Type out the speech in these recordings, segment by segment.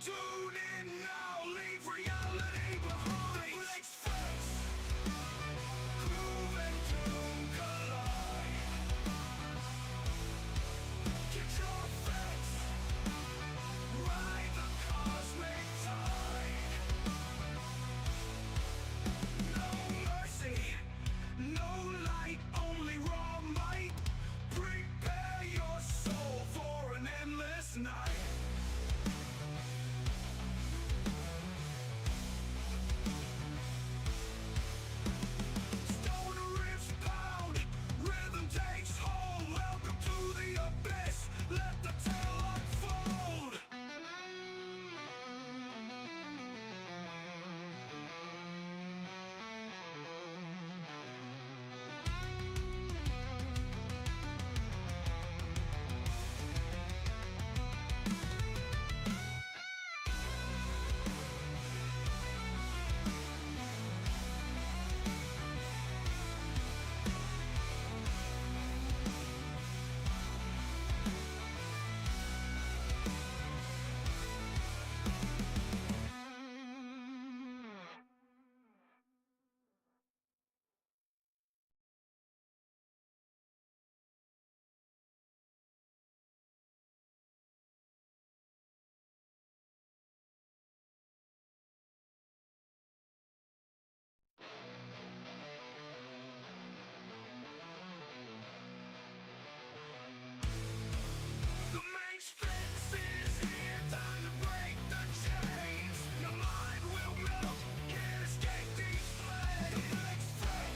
Tune in now, leave reality behind. Let's face, groove and doom collide. Get your fix, ride the cosmic tide. No mercy, no light, only raw might. Prepare your soul for an endless night. Stone riffs pound, rhythm takes hold. Welcome to the abyss, let the tale unfold. The main fix is here, time to break the chains. Your mind will melt, can't escape these flames. The main fix,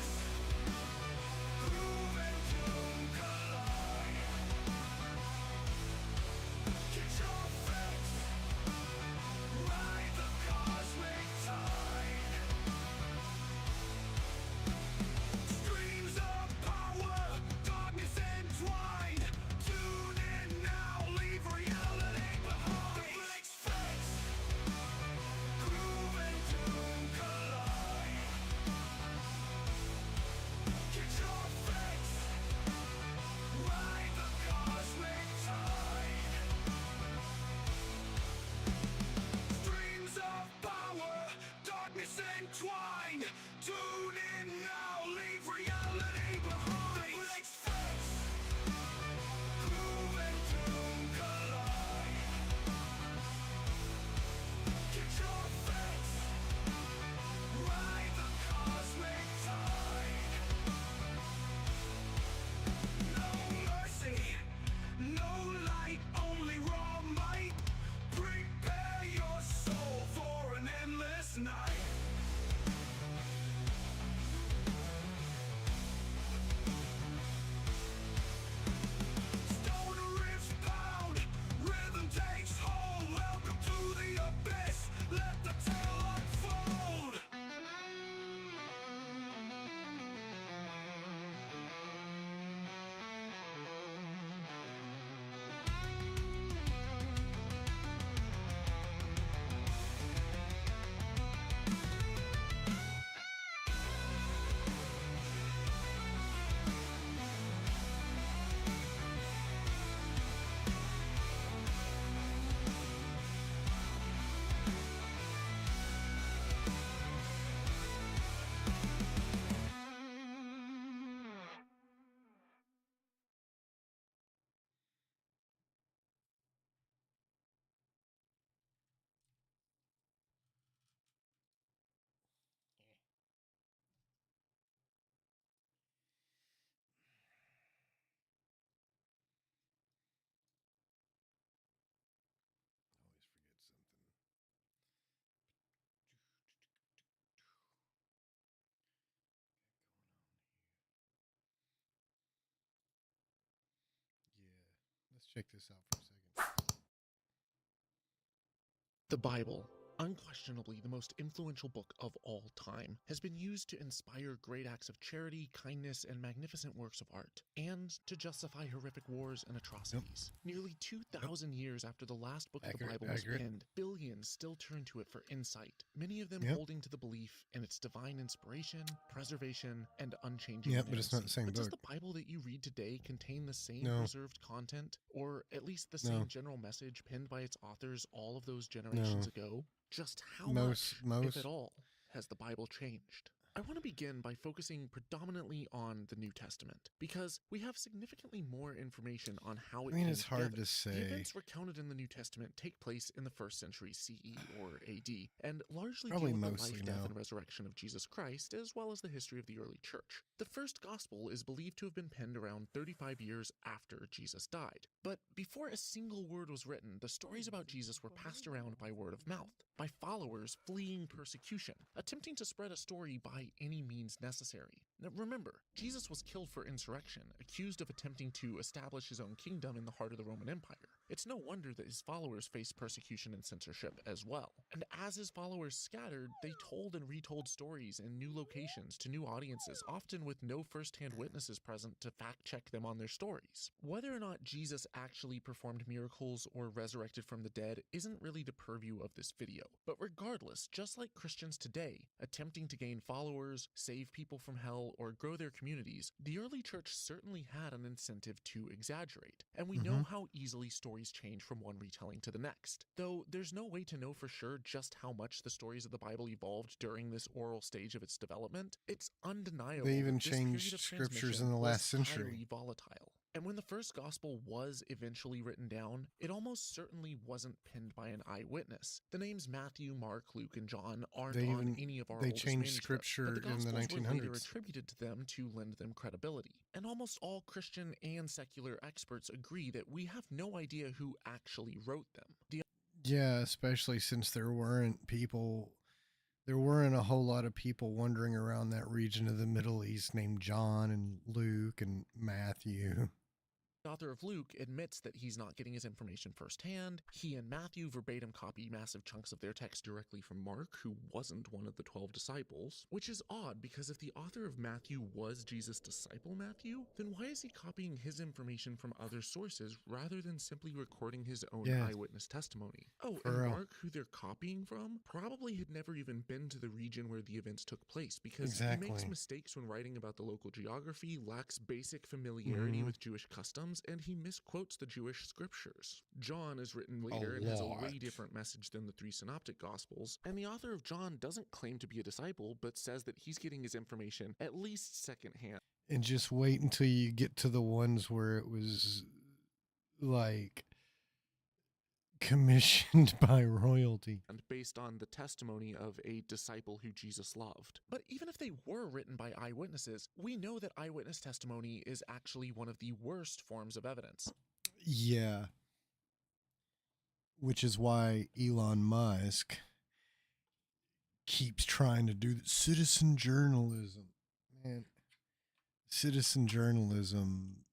groove and doom collide. Get your fix, ride the cosmic tide. Streams of power, darkness entwined. Tune in now, leave reality behind. The Blake's fix, groove and doom collide. Get your fix, ride the cosmic tide. Streams of power, darkness entwined. Tune in now, leave reality behind. The Blake's fix, groove and doom collide. Get your fix, ride the cosmic tide. No mercy, no light, only raw might. Prepare your soul for an endless night. Stone riffs pound, rhythm takes hold. Welcome to the abyss, let the tale unfold. Always forget something. Yeah, let's check this out for a second. The Bible, unquestionably the most influential book of all time, has been used to inspire great acts of charity, kindness, and magnificent works of art, and to justify horrific wars and atrocities. Nearly 2,000 years after the last book of the Bible was penned, billions still turn to it for insight, many of them holding to the belief in its divine inspiration, preservation, and unchanging but it's not the same But book. does the Bible that you read today contain the same No. preserved content, or at least the same general message penned by its authors all of those generations ago? Just how much, if at all, has the Bible changed? I want to begin by focusing predominantly on the New Testament, because we have significantly more information on how it came it's hard together. to say. The events recounted in the New Testament take place in the 1st century CE or AD, and largely Probably deal with the mostly life, death, no. and resurrection of Jesus Christ, as well as the history of the early church. The first gospel is believed to have been penned around 35 years after Jesus died. But before a single word was written, the stories about Jesus were passed around by word of mouth, by followers fleeing persecution, attempting to spread a story by any means necessary. Now remember, Jesus was killed for insurrection, accused of attempting to establish his own kingdom in the heart of the Roman Empire. It's no wonder that his followers faced persecution and censorship as well. And as his followers scattered, they told and retold stories in new locations to new audiences, often with no first-hand witnesses present to fact-check them on their stories. Whether or not Jesus actually performed miracles or resurrected from the dead isn't really the purview of this video. But regardless, just like Christians today, attempting to gain followers, save people from hell, or grow their communities, the early church certainly had an incentive to exaggerate. And we know how easily stories change from one retelling to the next. Though there's no way to know for sure just how much the stories of the Bible evolved during this oral stage of its development, it's undeniable They even that this period changed of scriptures transmission in the was last century. highly volatile. And when the first gospel was eventually written down, it almost certainly wasn't penned by an eyewitness. The names Matthew, Mark, Luke, and John aren't on any of our oldest changed manuscripts, scripture but the in the Gospels were later 1900s. attributed to them to lend them credibility. And almost all Christian and secular experts agree that we have no idea who actually wrote them. Yeah, especially since there weren't a whole lot of people wandering around that region of the Middle East named John and Luke and Matthew. The author of Luke admits that he's not getting his information firsthand. He and Matthew verbatim copy massive chunks of their text directly from Mark, who wasn't one of the 12 disciples, which is odd because if the author of Matthew was Jesus' disciple Matthew, then why is he copying his information from other sources rather than simply recording his own eyewitness testimony? Oh, and Mark, who they're copying from, probably had never even been to the region where the events took place because he makes mistakes when writing about the local geography, lacks basic familiarity with Jewish customs, and he misquotes the Jewish scriptures. John is written later and has a way different message than the 3 synoptic gospels, and the author of John doesn't claim to be a disciple, but says that he's getting his information at least secondhand. And just wait until you get to the ones where it was like commissioned by royalty. And based on the testimony of a disciple who Jesus loved. But even if they were written by eyewitnesses, we know that eyewitness testimony is actually one of the worst forms of evidence. Yeah. Which is why Elon Musk keeps trying to do citizen journalism. Man, citizen journalism.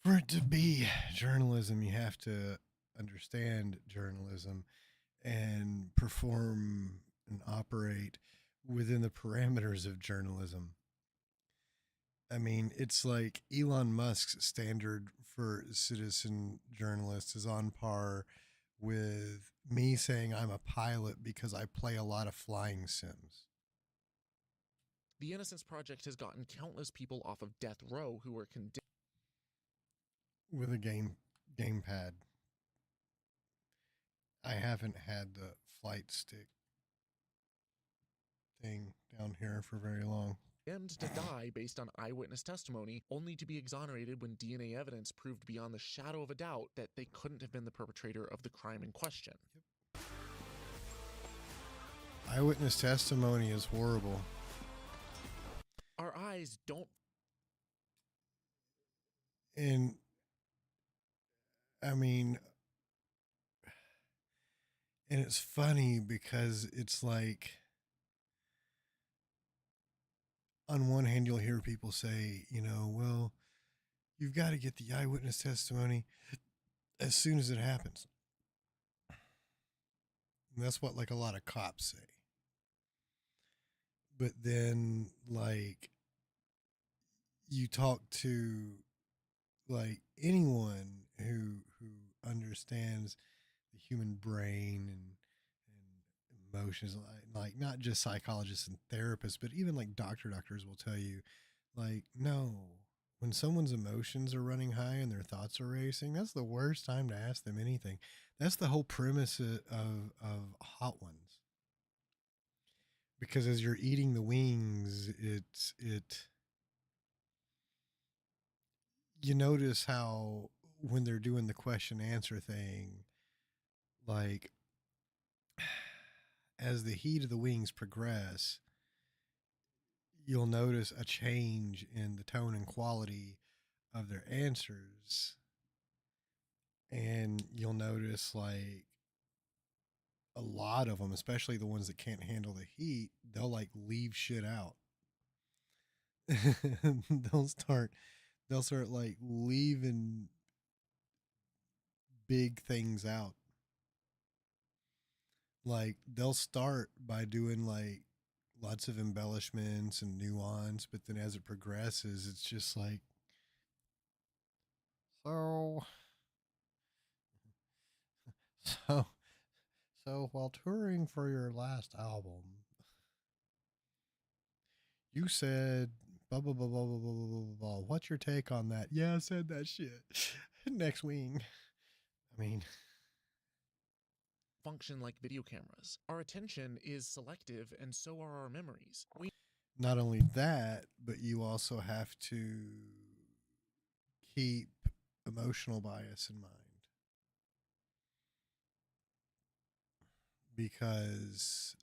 For it to be journalism, you have to understand journalism and perform and operate within the parameters of journalism. I mean, it's like Elon Musk's standard for citizen journalists is on par with me saying I'm a pilot because I play a lot of flying sims. The Innocence Project has gotten countless people off of death row who were condemned with a gamepad. I haven't had the flight stick thing down here for very long. To die based on eyewitness testimony, only to be exonerated when DNA evidence proved beyond the shadow of a doubt that they couldn't have been the perpetrator of the crime in question. Eyewitness testimony is horrible. Our eyes don't. And I mean, and it's funny because it's like, on one hand, you'll hear people say, you know, well, you've got to get the eyewitness testimony. as soon as it happens. And that's what like a lot of cops say. But then like you talk to like anyone who understands the human brain and emotions, like not just psychologists and therapists, but even like doctors will tell you like no, when someone's emotions are running high and their thoughts are racing, that's the worst time to ask them anything. That's the whole premise of Hot Ones, because as you're eating the wings, it you notice how when they're doing the question answer thing, like as the heat of the wings progress, you'll notice a change in the tone and quality of their answers. And you'll notice like a lot of them, especially the ones that can't handle the heat, they'll like leave shit out. they'll start they'll start like leaving big things out. Like they'll start by doing like lots of embellishments and nuance, but then as it progresses, it's just like, so so so while touring for your last album, you said blah blah blah blah blah blah blah blah blah. What's your take on that? Yeah, I said that shit. Next wing. I mean, Function like video cameras. Our attention is selective, and so are our memories. We not only that, but you also have to keep emotional bias in mind, because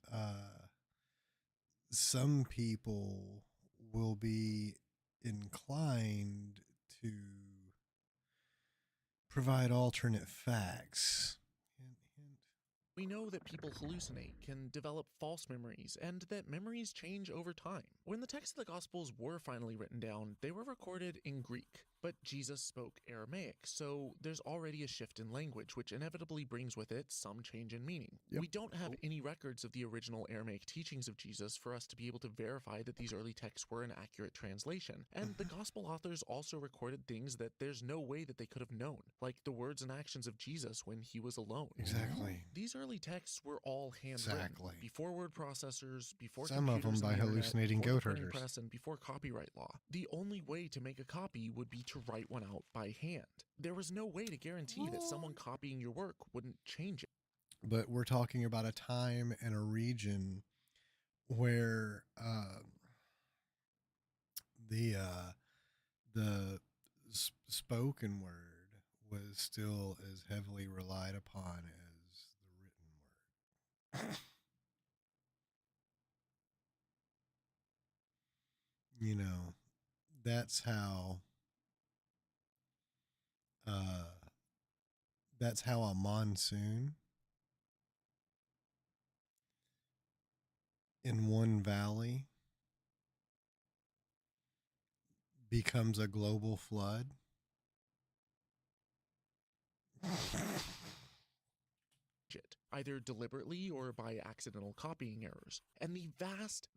some people will be inclined to provide alternate facts. Hint, hint. We know that people hallucinate, can develop false memories, and that memories change over time. When the texts of the Gospels were finally written down, they were recorded in Greek, but Jesus spoke Aramaic, so there's already a shift in language, which inevitably brings with it some change in meaning. Yep. We don't have any records of the original Aramaic teachings of Jesus for us to be able to verify that these early texts were an accurate translation, and the Gospel authors also recorded things that there's no way that they could have known, like the words and actions of Jesus when he was alone. Exactly. These early texts were all handwritten, Exactly. before word processors, before Some of them computers and by the internet, hallucinating before the goat printing herders. press, and before copyright law. The only way to make a copy would be to write one out by hand. There was no way to guarantee that someone copying your work wouldn't change it. But we're talking about a time and a region where the spoken word was still as heavily relied upon as the written word. You know, that's how uh, that's how a monsoon in one valley becomes a global flood. It, either deliberately or by accidental copying errors. And the vast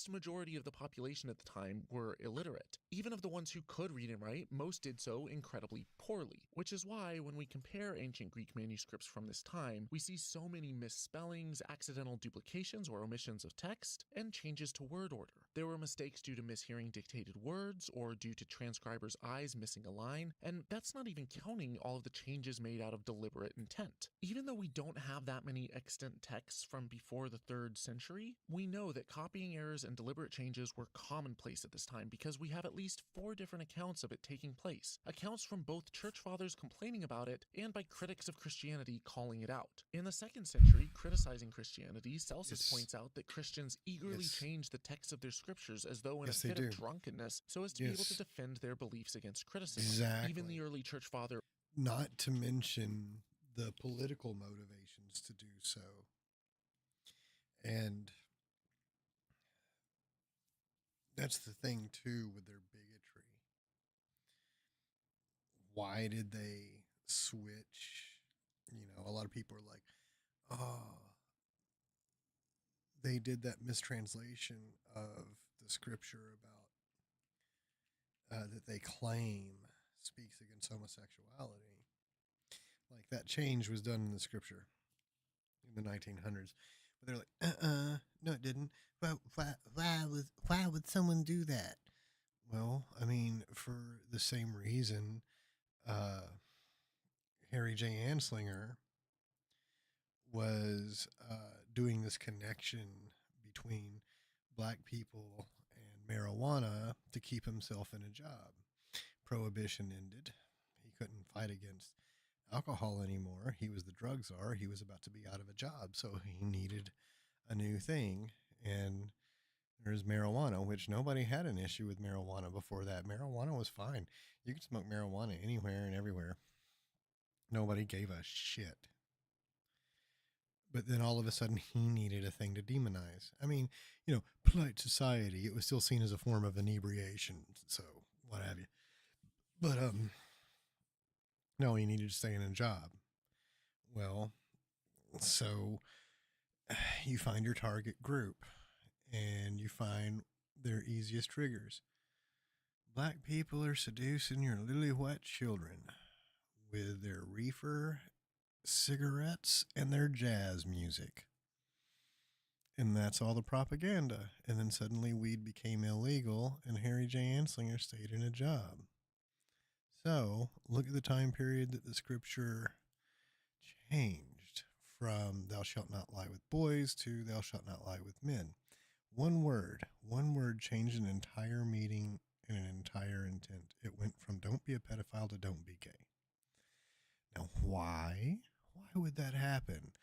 majority of the population at the time were illiterate. Even of the ones who could read and write, most did so incredibly poorly, which is why when we compare ancient Greek manuscripts from this time, we see so many misspellings, accidental duplications or omissions of text, and changes to word order. There were mistakes due to mishearing dictated words or due to transcribers' eyes missing a line, and that's not even counting all of the changes made out of deliberate intent. Even though we don't have that many extant texts from before the 3rd century, we know that copying errors and deliberate changes were commonplace at this time because we have at least 4 different accounts of it taking place. Accounts from both church fathers complaining about it and by critics of Christianity calling it out. In the 2nd century, criticizing Christianity, Celsus points out that Christians eagerly change the text of their scriptures as though in a fit of drunkenness so as to be able to defend their beliefs against criticism. Exactly. Even the early church father, not to mention the political motivations to do so. And that's the thing too with their bigotry. Why did they switch. A lot of people are like, oh, they did that mistranslation of the scripture about that they claim speaks against homosexuality. Like that change was done in the scripture in the 1900s. But they're like, no, it didn't. Why would someone do that? Well, I mean, for the same reason, Harry J. Anslinger was doing this connection between black people and marijuana to keep himself in a job. Prohibition ended. He couldn't fight against alcohol anymore. He was the drug czar. He was about to be out of a job, so he needed a new thing. And there's marijuana, which nobody had an issue with marijuana before that. Marijuana was fine. You could smoke marijuana anywhere and everywhere. Nobody gave a shit. But then all of a sudden he needed a thing to demonize. I mean, polite society, it was still seen as a form of inebriation, so what have you. But no, he needed to stay in a job. Well, so you find your target group and you find their easiest triggers. Black people are seducing your lily white children with their reefer, cigarettes, and their jazz music. And that's all the propaganda. And then suddenly weed became illegal and Harry J. Anslinger stayed in a job. So look at the time period that the scripture changed from thou shalt not lie with boys to thou shalt not lie with men. One word changed an entire meaning and an entire intent. It went from don't be a pedophile to don't be gay. Now, why? Why would that happen?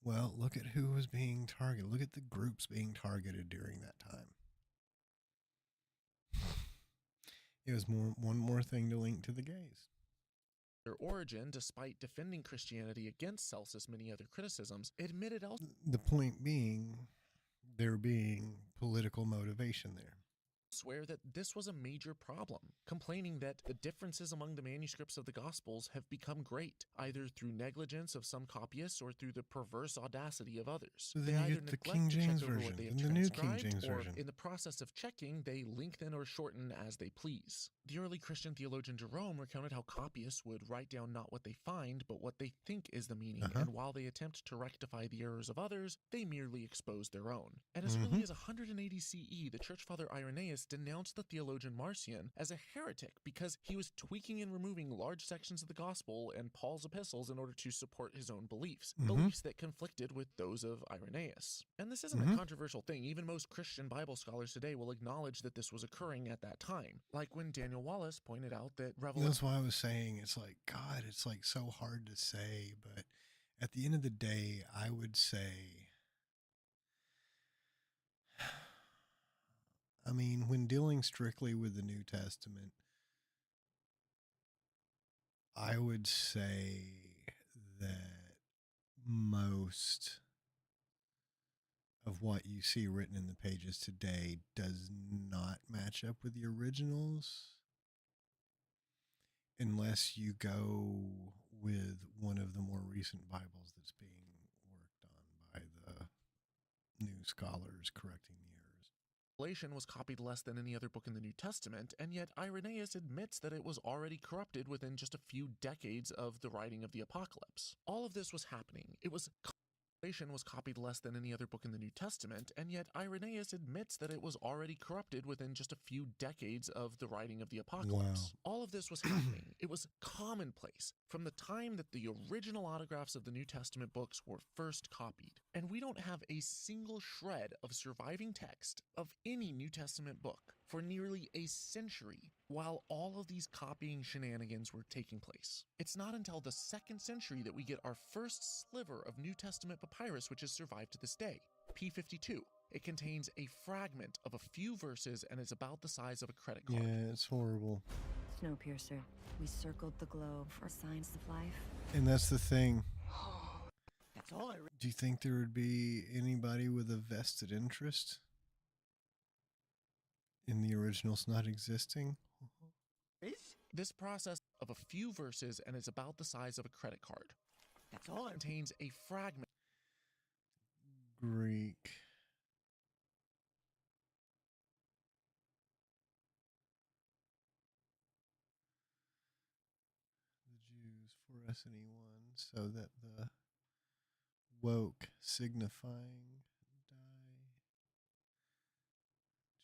Well, look at who was being targeted. Look at the groups being targeted during that time. It was one more thing to link to the gays. Their origin, despite defending Christianity against Celsus' many other criticisms, admitted elsewhere The point being, there being political motivation there. that this was a major problem, complaining that the differences among the manuscripts of the Gospels have become great, either through negligence of some copyists or through the perverse audacity of others. So They then you either get the neglect King to check James over what Version they have and the New King transcribed, James or Version. in the process of checking, they lengthen or shorten as they please. The early Christian theologian Jerome recounted how copyists would write down not what they find, but what they think is the meaning, and while they attempt to rectify the errors of others, they merely expose their own. And as early as 180 CE, the church father Irenaeus denounced the theologian Marcion as a heretic because he was tweaking and removing large sections of the gospel and Paul's epistles in order to support his own beliefs, beliefs that conflicted with those of Irenaeus. And this isn't a controversial thing. Even most Christian Bible scholars today will acknowledge that this was occurring at that time. Like when Daniel Wallace pointed out that Revelation... That's why I was saying, it's like, God, it's like so hard to say, but at the end of the day, I would say, I mean, when dealing strictly with the New Testament, I would say that most of what you see written in the pages today does not match up with the originals unless you go with one of the more recent Bibles that's being worked on by the new scholars correcting the errors. Revelation was copied less than any other book in the New Testament, and yet Irenaeus admits that it was already corrupted within just a few decades of the writing of the Apocalypse. All of this was happening. Revelation was copied less than any other book in the New Testament, and yet Irenaeus admits that it was already corrupted within just a few decades of the writing of the Apocalypse. Wow. All of this was happening. It was commonplace from the time that the original autographs of the New Testament books were first copied. And we don't have a single shred of surviving text of any New Testament book for nearly a century while all of these copying shenanigans were taking place. It's not until the 2nd century that we get our first sliver of New Testament papyrus which has survived to this day, P52. It contains a fragment of a few verses and is about the size of a credit card. Yeah, it's horrible. Snowpiercer, we circled the globe for signs of life. And that's the thing. That's all I Do you think there would be anybody with a vested interest in the originals not existing? This process of a few verses and is about the size of a credit card. That's all I Contains a fragment Greek. The Jews for us anyone, so that the woke signifying die.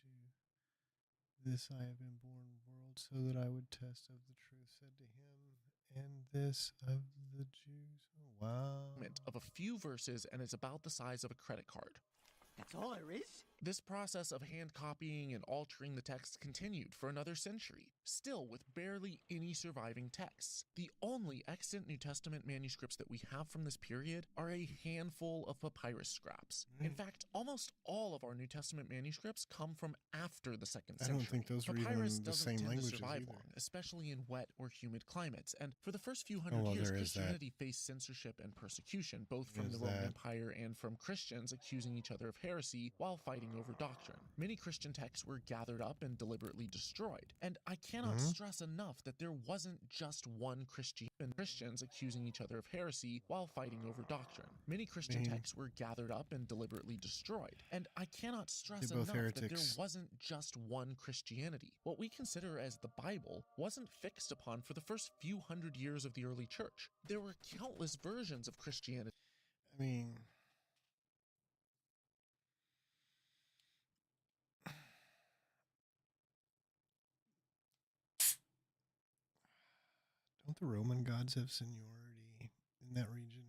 Jew. This I have been born world, so that I would test of the truth, said to him, and this of the Jews. Oh, wow. of a few verses and is about the size of a credit card. That's all there is? This process of hand copying and altering the text continued for another century, still with barely any surviving texts. The only extant New Testament manuscripts that we have from this period are a handful of papyrus scraps. In fact, almost all of our New Testament manuscripts come from after the 2nd I century. don't think those are even Papyrus the doesn't same tend languages to survive either. long, especially in wet or humid climates. And for the first few hundred Oh, well, years, there is that. Christianity faced censorship and persecution, both from the There's Roman that. Empire and from Christians accusing each other of heresy while fighting over doctrine. Many Christian texts were gathered up and deliberately destroyed. And I cannot stress enough that there wasn't just one Christian and Christians accusing each other of heresy while fighting over doctrine. Many Christian texts were gathered up and deliberately destroyed. And I cannot stress They're both enough that there heretics. wasn't just one Christianity. What we consider as the Bible wasn't fixed upon for the first few hundred years of the early church. There were countless versions of Christianity. I mean, don't the Roman gods have seniority in that region?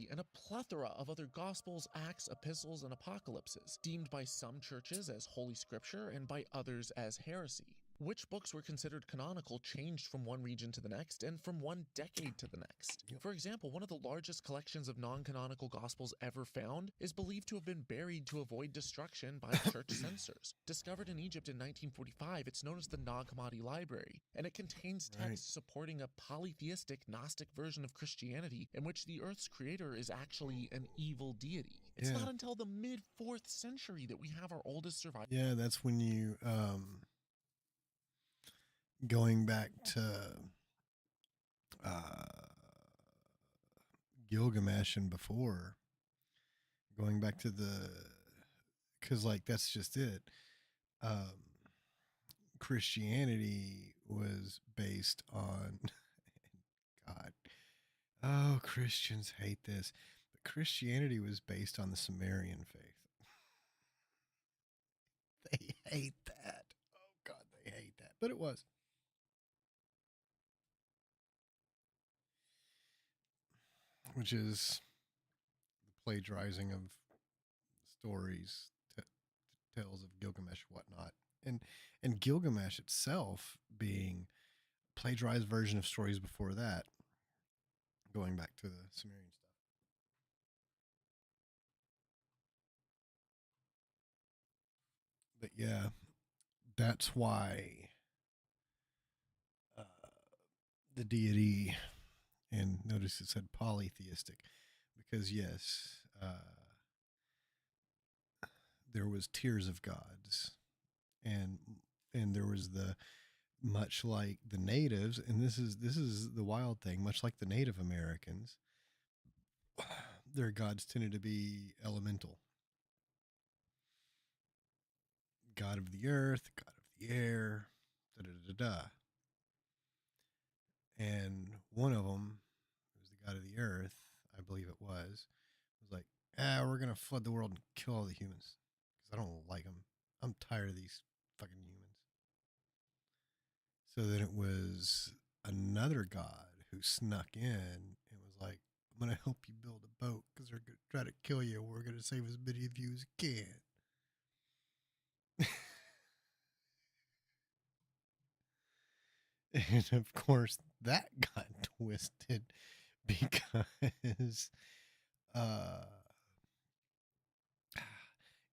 And a plethora of other Gospels, Acts, Epistles, and Apocalypses, deemed by some churches as Holy Scripture and by others as heresy. Which books were considered canonical changed from one region to the next and from one decade to the next. For example, one of the largest collections of non-canonical Gospels ever found is believed to have been buried to avoid destruction by church censors. Discovered in Egypt in 1945, it's known as the Nag Hammadi Library, and it contains texts supporting a polytheistic Gnostic version of Christianity in which the Earth's creator is actually an evil deity. It's Yeah. not until the mid-4th century that we have our oldest surviving. Yeah, that's when you going back to Gilgamesh and before, going back to because like that's just it. Christianity was based on God. Oh, Christians hate this, but Christianity was based on the Sumerian faith. They hate that. Oh God, they hate that. But it was. Which is the plagiarizing of stories, tales of Gilgamesh, whatnot, and Gilgamesh itself being a plagiarized version of stories before that, going back to the Sumerian stuff. But yeah, that's why the deity, and notice it said polytheistic, because yes, there was tiers of gods, and there was the, much like the natives, and this is the wild thing, much like the Native Americans, their gods tended to be elemental. God of the earth, God of the air, da da da da. And one of them, who was the god of the earth, I believe it was like, we're going to flood the world and kill all the humans because I don't like them. I'm tired of these fucking humans. So then it was another god who snuck in and was like, I'm going to help you build a boat because they're going to try to kill you. We're going to save as many of you as can. And of course, that got twisted because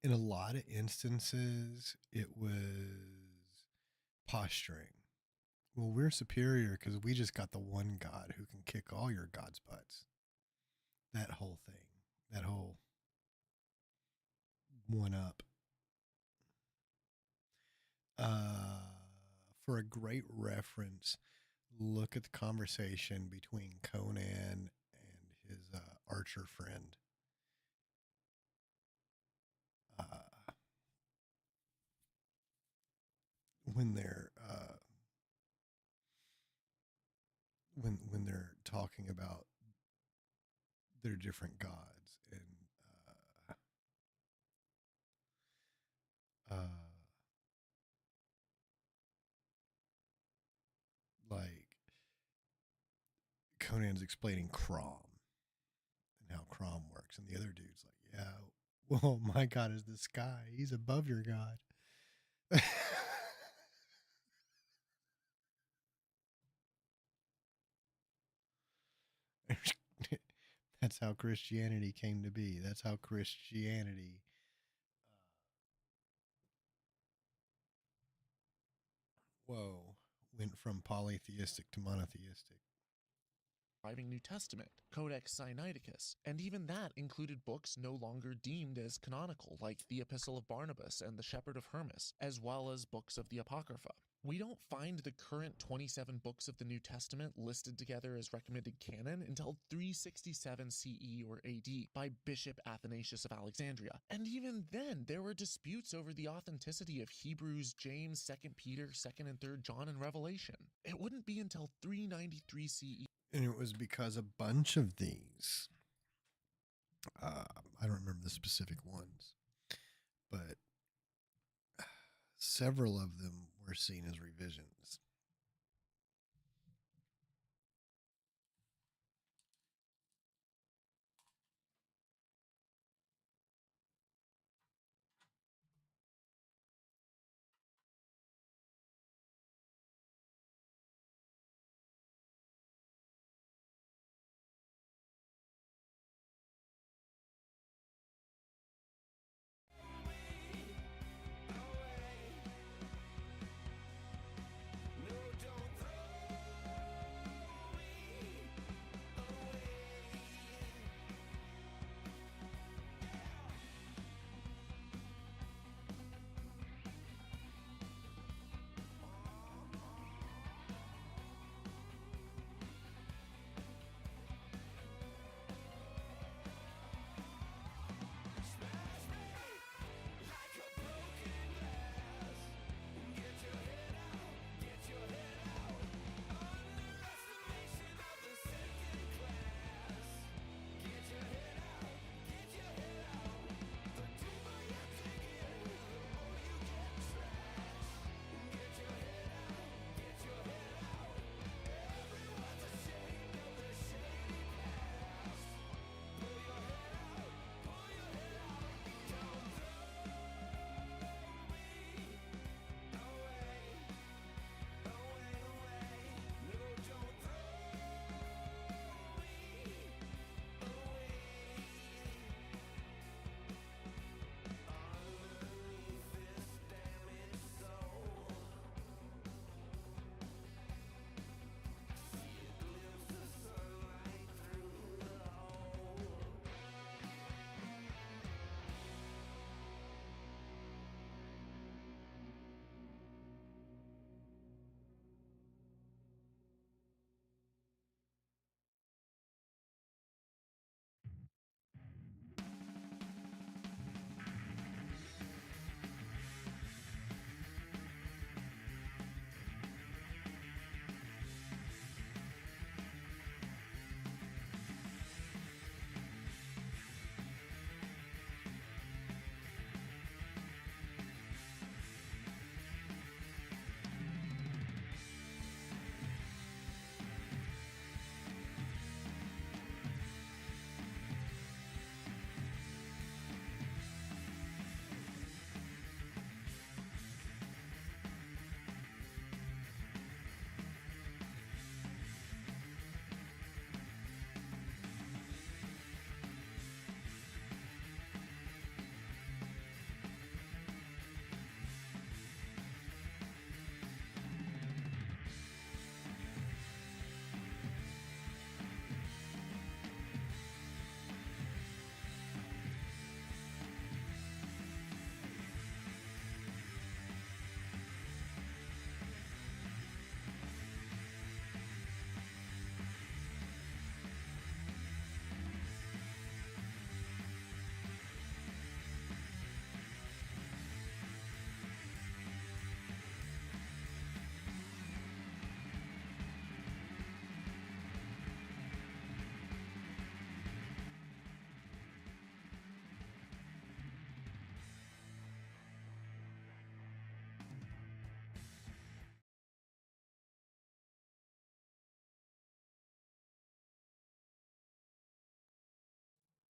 in a lot of instances, it was posturing. Well, we're superior because we just got the one God who can kick all your gods' butts. That whole thing, that whole one up. For a great reference, look at the conversation between Conan and his archer friend. When they're when they're talking about their different gods, and like Conan's explaining Crom and how Crom works, and the other dude's like, "Yeah, well, my god is the sky. He's above your god." That's how Christianity came to be. That's how Christianity went from polytheistic to monotheistic. New Testament, Codex Sinaiticus, and even that included books no longer deemed as canonical, like the Epistle of Barnabas and the Shepherd of Hermas, as well as books of the Apocrypha. We don't find the current 27 books of the New Testament listed together as recommended canon until 367 CE or AD by Bishop Athanasius of Alexandria. And even then, there were disputes over the authenticity of Hebrews, James, 2 Peter, 2nd and 3rd John, and Revelation. It wouldn't be until 393 CE. And it was because a bunch of these, I don't remember the specific ones, but several of them were seen as revisions.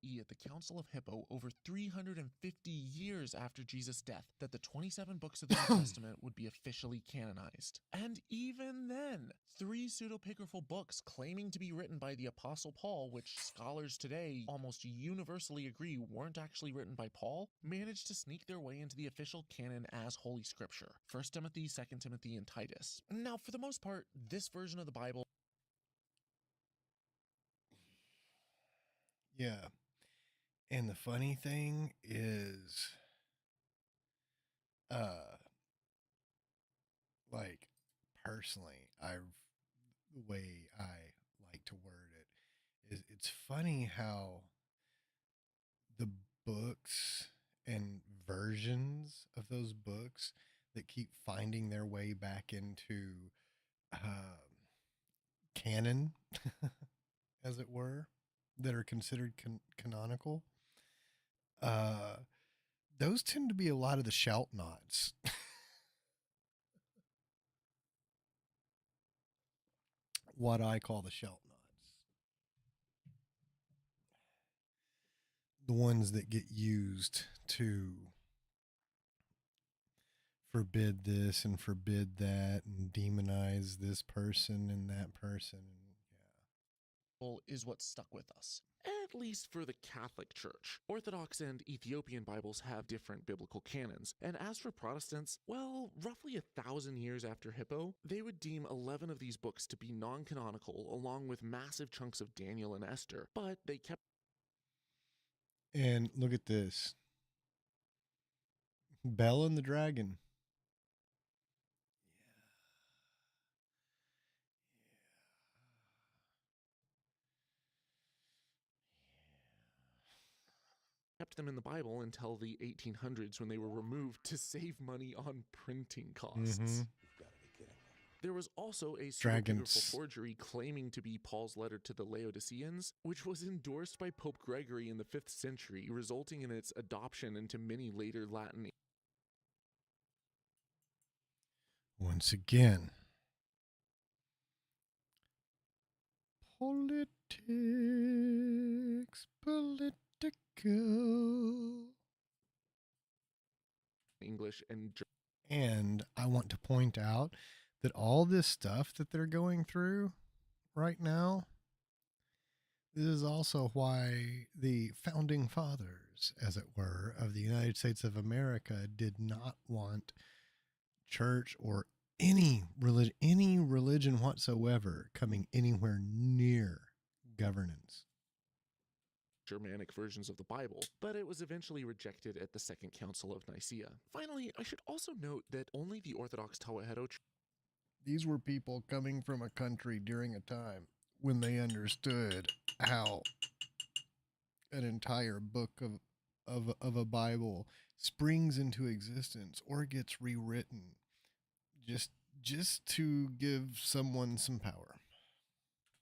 CE at the Council of Hippo over 350 years after Jesus' death that the 27 books of the New Testament would be officially canonized. And even then, 3 pseudepigraphal books claiming to be written by the Apostle Paul, which scholars today almost universally agree weren't actually written by Paul, managed to sneak their way into the official canon as Holy Scripture: 1 Timothy, 2 Timothy, and Titus. Now, for the most part, this version of the Bible. Yeah. And the funny thing is, like, personally, the way I like to word it is, it's funny how the books and versions of those books that keep finding their way back into canon, as it were, that are considered canonical, those tend to be a lot of the shout nots. What I call the shout nots. The ones that get used to forbid this and forbid that and demonize this person and that person. Is what stuck with us, at least for the Catholic Church. Orthodox and Ethiopian Bibles have different biblical canons, and as for Protestants, well, roughly 1,000 years after Hippo, they would deem 11 of these books to be non-canonical, along with massive chunks of Daniel and Esther, but they kept. And look at this. Bell and the Dragon. Kept them in the Bible until the 1800s, when they were removed to save money on printing costs. Mhm. There was also a Dragons. pseudepigraphal forgery claiming to be Paul's letter to the Laodiceans, which was endorsed by Pope Gregory in the 5th century, resulting in its adoption into many later Latin. Once again, political. English and And I want to point out that all this stuff that they're going through right now, this is also why the founding fathers, as it were, of the United States of America did not want church or any religion whatsoever coming anywhere near governance. Germanic versions of the Bible, but it was eventually rejected at the Second Council of Nicaea. Finally, I should also note that only the Orthodox Tawahedo Church. These were people coming from a country during a time when they understood how an entire book of a Bible springs into existence or gets rewritten just to give someone some power.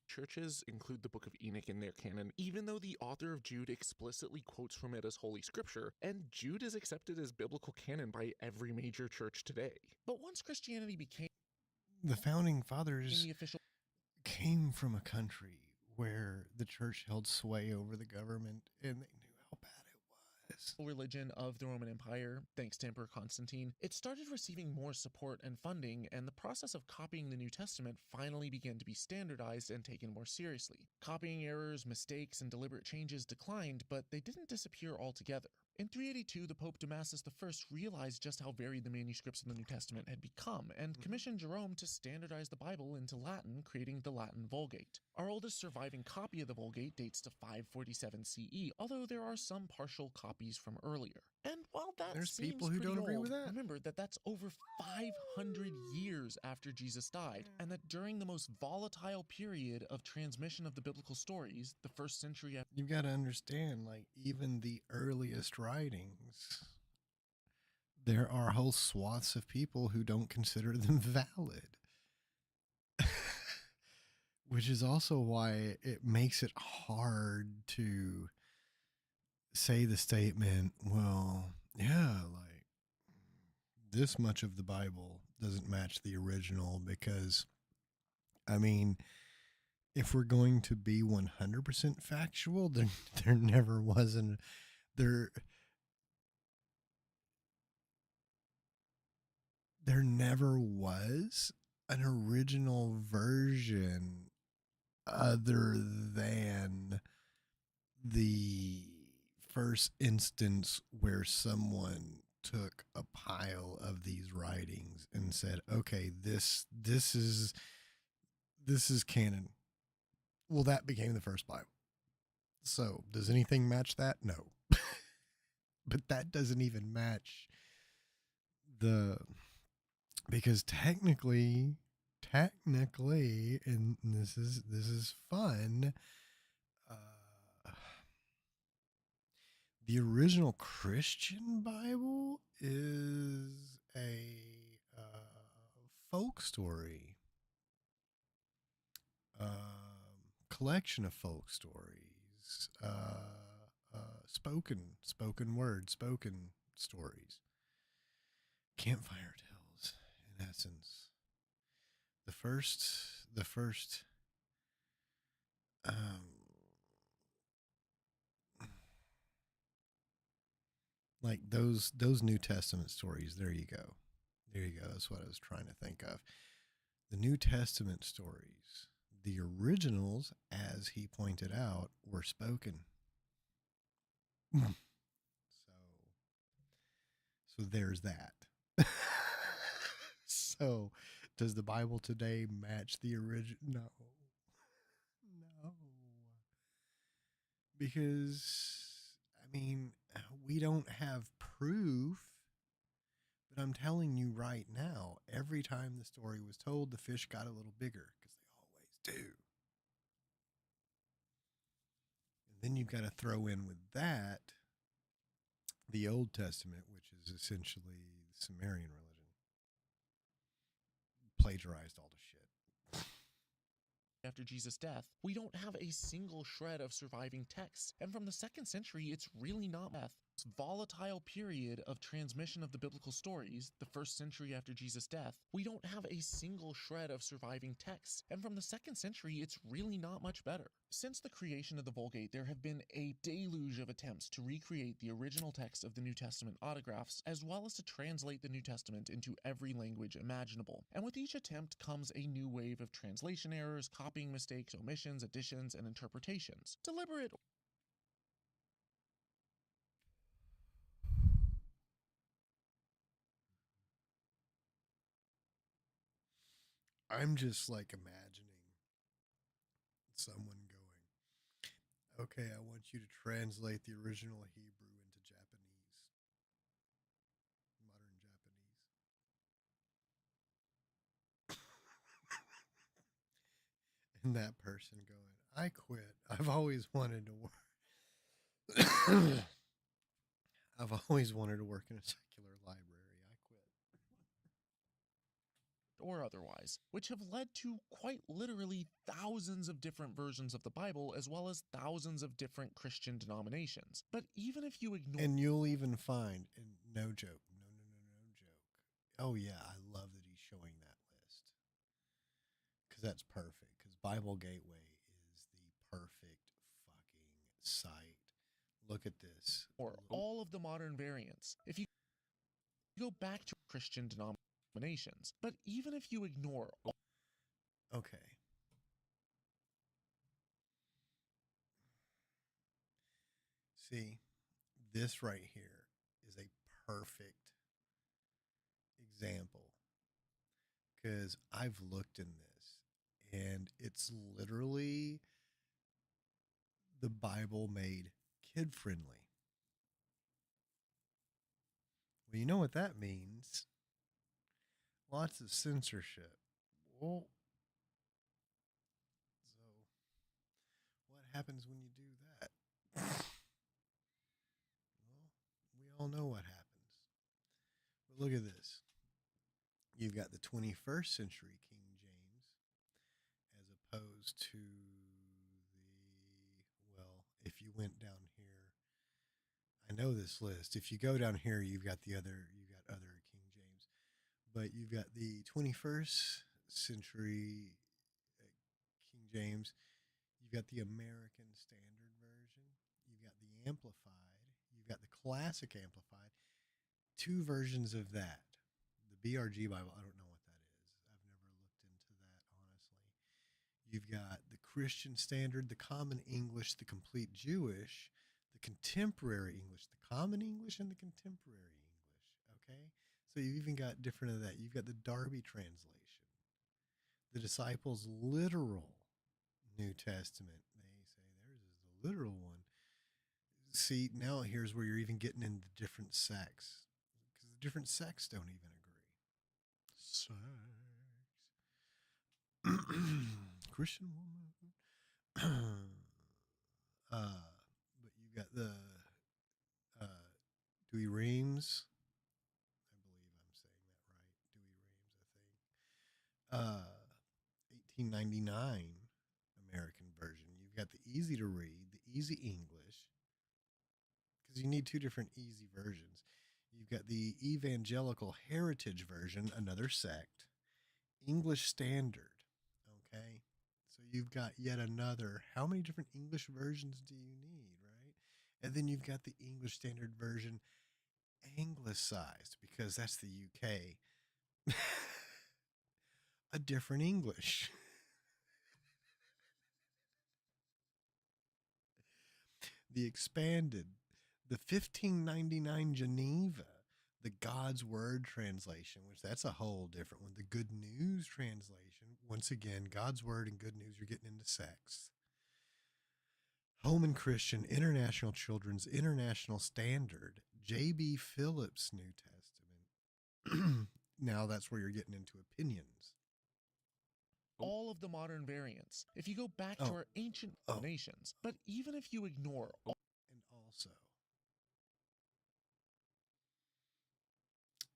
Churches include the Book of Enoch in their canon, even though the author of Jude explicitly quotes from it as Holy Scripture, and Jude is accepted as biblical canon by every major church today. But once Christianity became The founding fathers the official came from a country where the church held sway over the government and they knew how bad it was. religion of the Roman Empire, thanks to Emperor Constantine, it started receiving more support and funding, and the process of copying the New Testament finally began to be standardized and taken more seriously. Copying errors, mistakes, and deliberate changes declined, but they didn't disappear altogether. In 382, the Pope Damasus I realized just how varied the manuscripts of the New Testament had become, and commissioned Jerome to standardize the Bible into Latin, creating the Latin Vulgate. Our oldest surviving copy of the Vulgate dates to 547 CE, although there are some partial copies from earlier. And while that There's seems people who pretty don't agree old, with that. remember that that's over 500 years after Jesus died, and that during the most volatile period of transmission of the biblical stories, the 1st century after. You've got to understand, like, even the earliest writings, there are whole swaths of people who don't consider them valid. Which is also why it makes it hard to say the statement, well, yeah, like, this much of the Bible doesn't match the original, because, I mean, if we're going to be 100% factual, there never wasn't there there never was an original version other than the first instance where someone took a pile of these writings and said, "Okay, this is canon." Well, that became the first Bible. So, does anything match that? No. But that doesn't even match the because technically, and this is fun. The original Christian Bible is a folk story, collection of folk stories, spoken word, spoken stories, campfire tales. In essence, the first, like those New Testament stories. There you go. There you go. That's what I was trying to think of. The New Testament stories, the originals, as he pointed out, were spoken. so so there's that. So does the Bible today match the original? No. No. Because I mean, we don't have proof, but I'm telling you right now, every time the story was told, the fish got a little bigger because they always do. And then you've got to throw in with that the Old Testament, which is essentially the Sumerian religion, plagiarized all the shit. After Jesus' death, we don't have a single shred of surviving text. And from the 2nd century, it's really not death. This volatile period of transmission of the biblical stories, the 1st century after Jesus' death, we don't have a single shred of surviving text. And from the 2nd century, it's really not much better. Since the creation of the Vulgate, there have been a deluge of attempts to recreate the original text of the New Testament autographs, as well as to translate the New Testament into every language imaginable. And with each attempt comes a new wave of translation errors, copying mistakes, omissions, additions, and interpretations. Deliberate I'm just like imagining someone going, okay, I want you to translate the original Hebrew into Japanese, modern Japanese. And that person going, I quit. I've always wanted to work. I've always wanted to work in a secular library. I quit. or otherwise, which have led to quite literally thousands of different versions of the Bible, as well as thousands of different Christian denominations. But even if you ignore And you'll even find, and no joke, no joke. Oh yeah, I love that he's showing that list because that's perfect. Because Bible Gateway is the perfect fucking site. Look at this. all of the modern variants, if you go back to Christian denominations, but even if you ignore all Okay. See, this right here is a perfect example because I've looked in this and it's literally the Bible made kid friendly. Well, you know what that means? Lots of censorship. Well, so what happens when you do that? Well, we all know what happens. But look at this. You've got the 21st century King James as opposed to well, if you went down here, I know this list. If you go down here, you've got other King James, but you've got the 21st century King James. You've got the American Standard Version. You've got the Amplified. You've got the Classic Amplified. Two versions of that. The BRG Bible, I don't know what that is. I've never looked into that, honestly. You've got the Christian Standard, the Common English, the Complete Jewish, the Contemporary English, the Common English, and the Contemporary English. Okay? So you've even got different of that. You've got the Darby translation, the Disciples' literal New Testament. They say theirs is the literal one. See, now here's where you're even getting into different sects, because the different sects don't even agree. Sects. Christian woman. But you got the Dewey Reams. I believe I'm saying that right. Dewey Reams, I think. 1899 American version. You've got the easy to read, the easy English, because you need two different easy versions. You've got the Evangelical Heritage version, another sect, English Standard. Okay, so you've got yet another. How many different English versions do you need, right? And then you've got the English Standard version, anglicized, because that's the UK. A different English. The expanded, the 1599 Geneva, the God's Word translation, which that's a whole different one. The Good News translation, once again, God's Word and Good News, you're getting into sects. Holman Christian, International Children's International Standard, J.B. Phillips New Testament. Now that's where you're getting into opinions. All of the modern variants, if you go back to our ancient nations, but even if you ignore And also,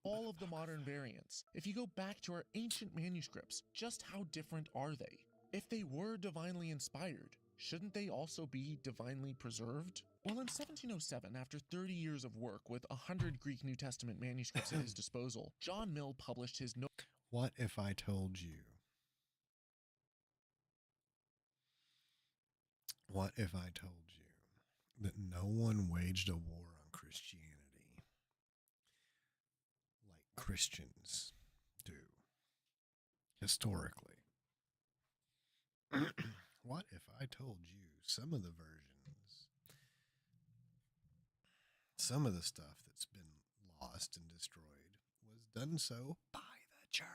all of the modern variants, if you go back to our ancient manuscripts, just how different are they? If they were divinely inspired, shouldn't they also be divinely preserved? Well, in 1707, after 30 years of work with 100 Greek New Testament manuscripts at his disposal, John Mill published his what if I told you? What if I told you that no one waged a war on Christianity like Christians do historically? What if I told you some of the versions, some of the stuff that's been lost and destroyed was done so by the church?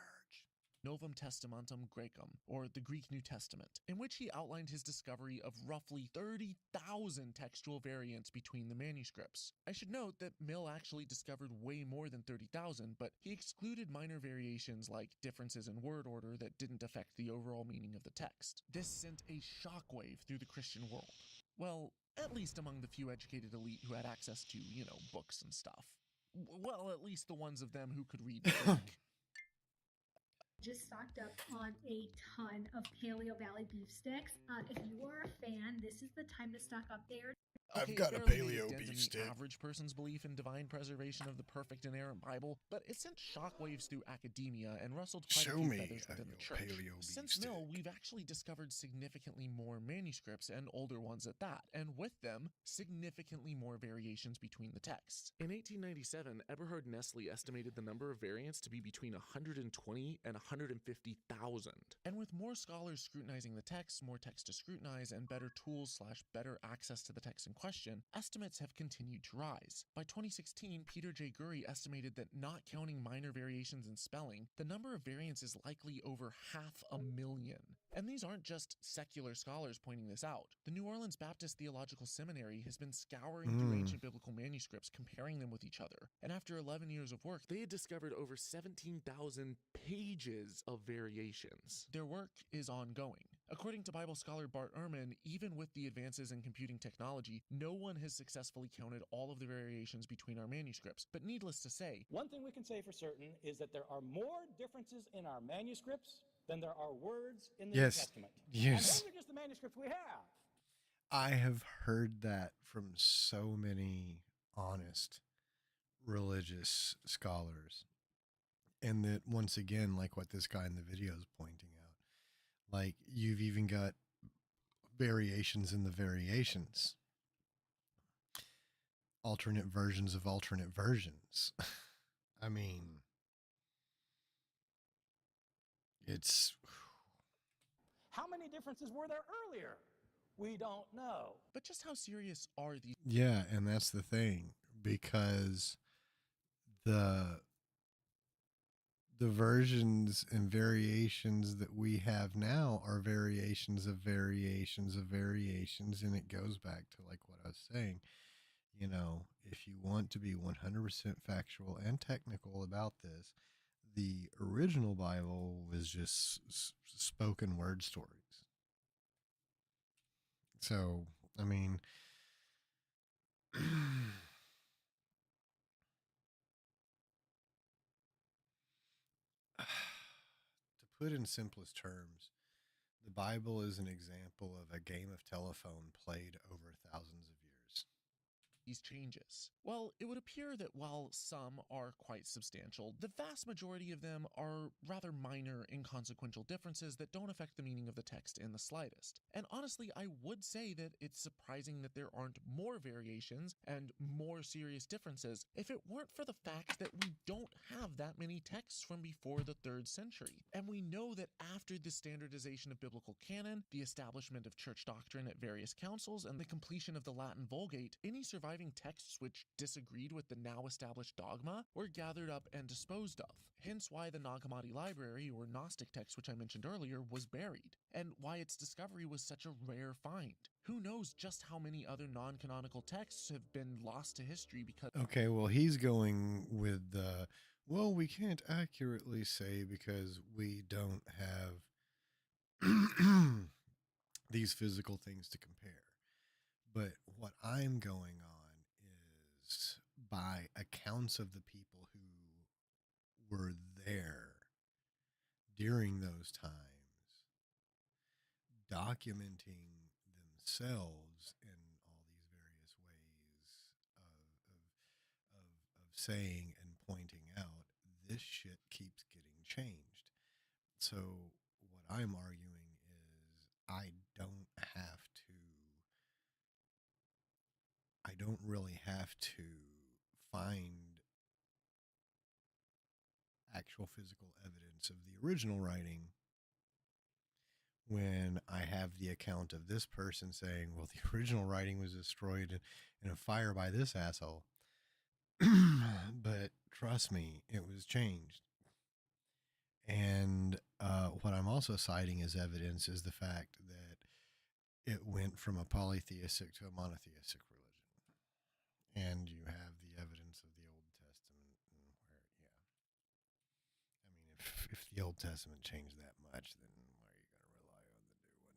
Novum Testamentum Graecum, or the Greek New Testament, in which he outlined his discovery of roughly 30,000 textual variants between the manuscripts. I should note that Mill actually discovered way more than 30,000, but he excluded minor variations like differences in word order that didn't affect the overall meaning of the text. This sent a shockwave through the Christian world. Well, at least among the few educated elite who had access to, books and stuff. Well, at least the ones of them who could read Greek. Just stocked up on a ton of Paleo Valley beef sticks. If you are a fan, this is the time to stock up there. I've got a barely made paleo dent in beef the stick. average person's belief in divine preservation of the perfect inerrant Bible, but it sent shockwaves through academia and rustled quite Show a few me feathers within the church. paleo beef Since Mill, stick. we've actually discovered significantly more manuscripts, and older ones at that, and with them, significantly more variations between the texts. In 1897, Eberhard Nestle estimated the number of variants to be between 120 and 150,000. And with more scholars scrutinizing the text, more text to scrutinize, and better tools/better access to the text in question, estimates have continued to rise. By 2016, Peter J. Gurry estimated that, not counting minor variations in spelling, the number of variants is likely over 500,000. And these aren't just secular scholars pointing this out. The New Orleans Baptist Theological Seminary has been scouring through ancient biblical manuscripts, comparing them with each other. And after 11 years of work, they had discovered over 17,000 pages of variations. Their work is ongoing. According to Bible scholar Bart Ehrman, even with the advances in computing technology, no one has successfully counted all of the variations between our manuscripts. But needless to say, one thing we can say for certain is that there are more differences in our manuscripts than there are words in the New Testament. Yes. And those are just the manuscripts we have. I have heard that from so many honest religious scholars. And that, once again, like what this guy in the video is pointing out, like you've even got variations in the variations, alternate versions of alternate versions. I mean, it's How many differences were there earlier? We don't know. But just how serious are these yeah, and that's the thing, because the versions and variations that we have now are variations of variations of variations, and it goes back to like what I was saying. You know, if you want to be 100% factual and technical about this, the original Bible was just spoken word stories. So, I mean, to put in simplest terms, the Bible is an example of a game of telephone played over thousands of years. changes? Well, it would appear that while some are quite substantial, the vast majority of them are rather minor, inconsequential differences that don't affect the meaning of the text in the slightest. And honestly, I would say that it's surprising that there aren't more variations and more serious differences if it weren't for the fact that we don't have that many texts from before the 3rd century. And we know that after the standardization of biblical canon, the establishment of church doctrine at various councils, and the completion of the Latin Vulgate, any surviving texts which disagreed with the now established dogma were gathered up and disposed of. Hence why the Nag Hammadi library, or Gnostic text which I mentioned earlier, was buried, and why its discovery was such a rare find. Who knows just how many other non-canonical texts have been lost to history because... Okay, well, he's going with the, well, we can't accurately say because we don't have these physical things to compare. But what I'm going on is by accounts of the people who were there during those times, documenting themselves in all these various ways of saying and pointing out, this shit keeps getting changed. So what I'm arguing is I don't really have to find actual physical evidence of the original writing when I have the account of this person saying, well, the original writing was destroyed in a fire by this asshole. But trust me, it was changed. And what I'm also citing as evidence is the fact that it went from a polytheistic to a monotheistic religion. And you have the evidence of the Old Testament, and where, yeah. I mean, if the Old Testament changed that much, then why are you going to rely on the new one?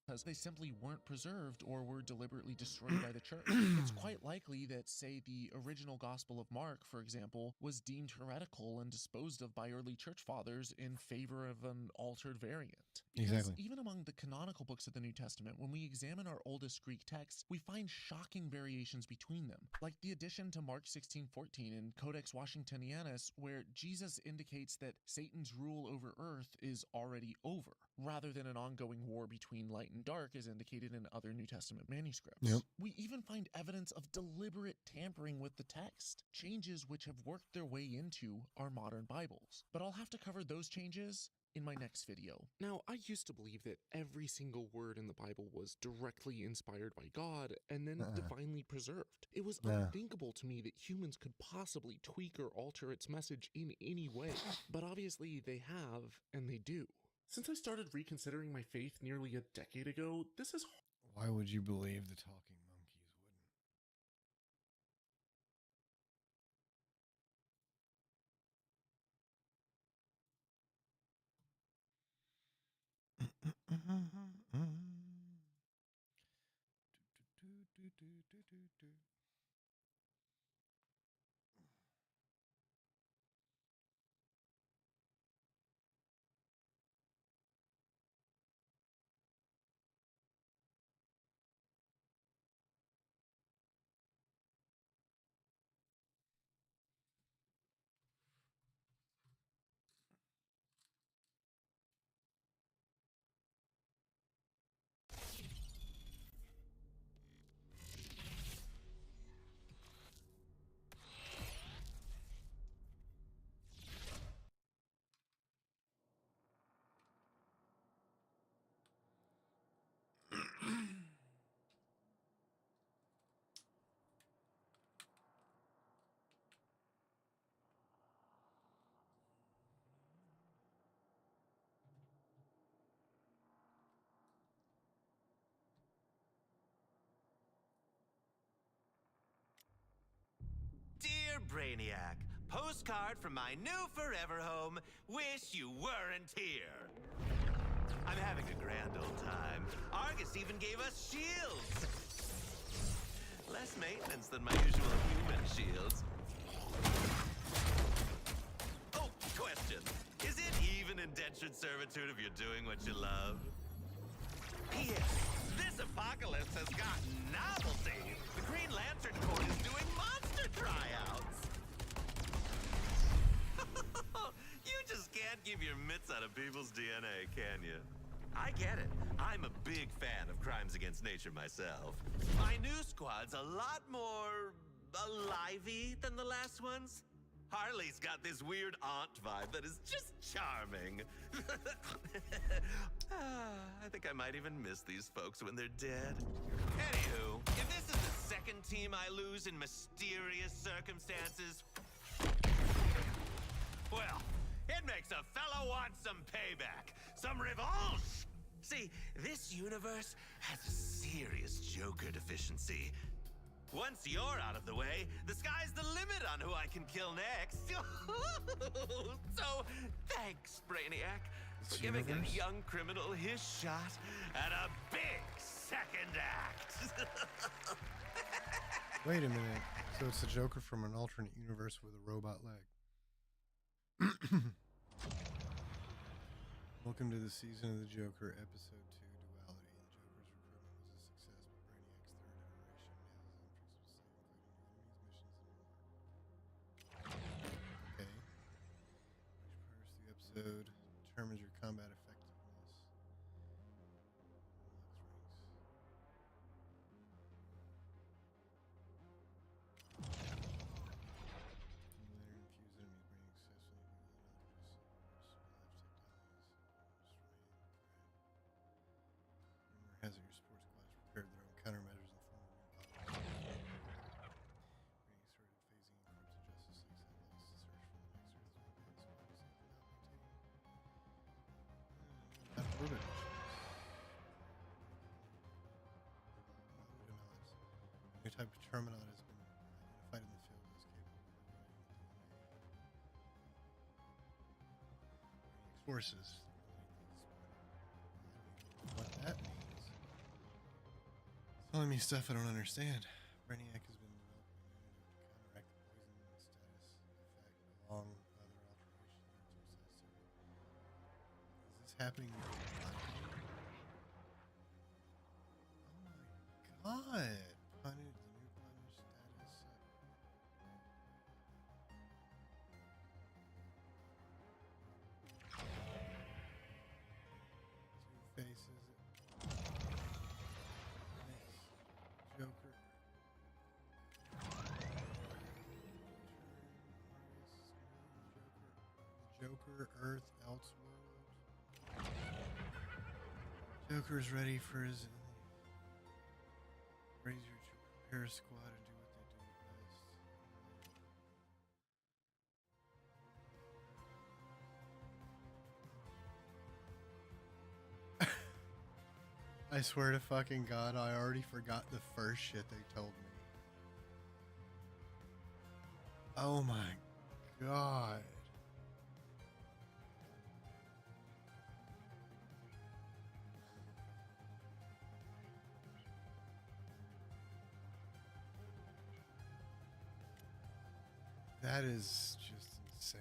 because they simply weren't preserved or were deliberately destroyed by the church. It's quite likely that, say, the original Gospel of Mark, for example, was deemed heretical and disposed of by early church fathers in favor of an altered variant. Because Exactly. even among the canonical books of the New Testament, when we examine our oldest Greek texts, we find shocking variations between them, like the addition to Mark 16:14 in Codex Washingtonianus, where Jesus indicates that Satan's rule over earth is already over, rather than an ongoing war between light and dark as indicated in other New Testament manuscripts. Yep. We even find evidence of deliberate tampering with the text, changes which have worked their way into our modern Bibles. But I'll have to cover those changes in my next video. Now, I used to believe that every single word in the Bible was directly inspired by God and then divinely preserved. It was unthinkable to me that humans could possibly tweak or alter its message in any way, but obviously they have, and they do. Since I started reconsidering my faith nearly a decade ago, this is Why would you believe the talking monkeys wouldn't? Brainiac. Postcard from my new forever home. Wish you weren't here. I'm having a grand old time. Argus even gave us shields. Less maintenance than my usual human shields. Oh, question. Is it even indentured servitude if you're doing what you love? P.S. This apocalypse has got novelty. The Green Lantern Corps is doing monster tryouts. You just can't keep your mitts out of people's DNA, can you? I get it. I'm a big fan of Crimes Against Nature myself. My new squad's a lot more alivey than the last ones. Harley's got this weird aunt vibe that is just charming. I think I might even miss these folks when they're dead. Anywho, if this is the second team I lose in mysterious circumstances, well, it makes a fella want some payback, some revanche. See, this universe has a serious Joker deficiency. Once you're out of the way, the sky's the limit on who I can kill next. So, thanks, Brainiac, for giving a young criminal his shot at a big second act. Wait a minute. So it's the Joker from an alternate universe with a robot leg. Welcome to the season of the Joker, episode 2, Duality. The Joker's recruitment was a success, but Brainiac's third iteration nails his influence with same, including enemies, missions, and more. Okay. Which part of the episode determines your combat effectiveness? Has your sports squad prepared their own countermeasures in the form of new Brainiac started phasing corrupted Justice League satellites to search for the next Earth not orbit missions. A new type of Terminaut has been identified in the field as capable of running forces. What that means? Telling me stuff I don't understand. Brainiac has been developing a new to counteract the poison status effect along other alterations. Is this happening? Oh my god! Punish the new punish status. Two faces. Joker. Joker, Earth, Elseworld. Joker's ready for his. Raise your repair squad and do what they do best. I swear to fucking God, I already forgot the first shit they told me. Oh my God. That is just insane.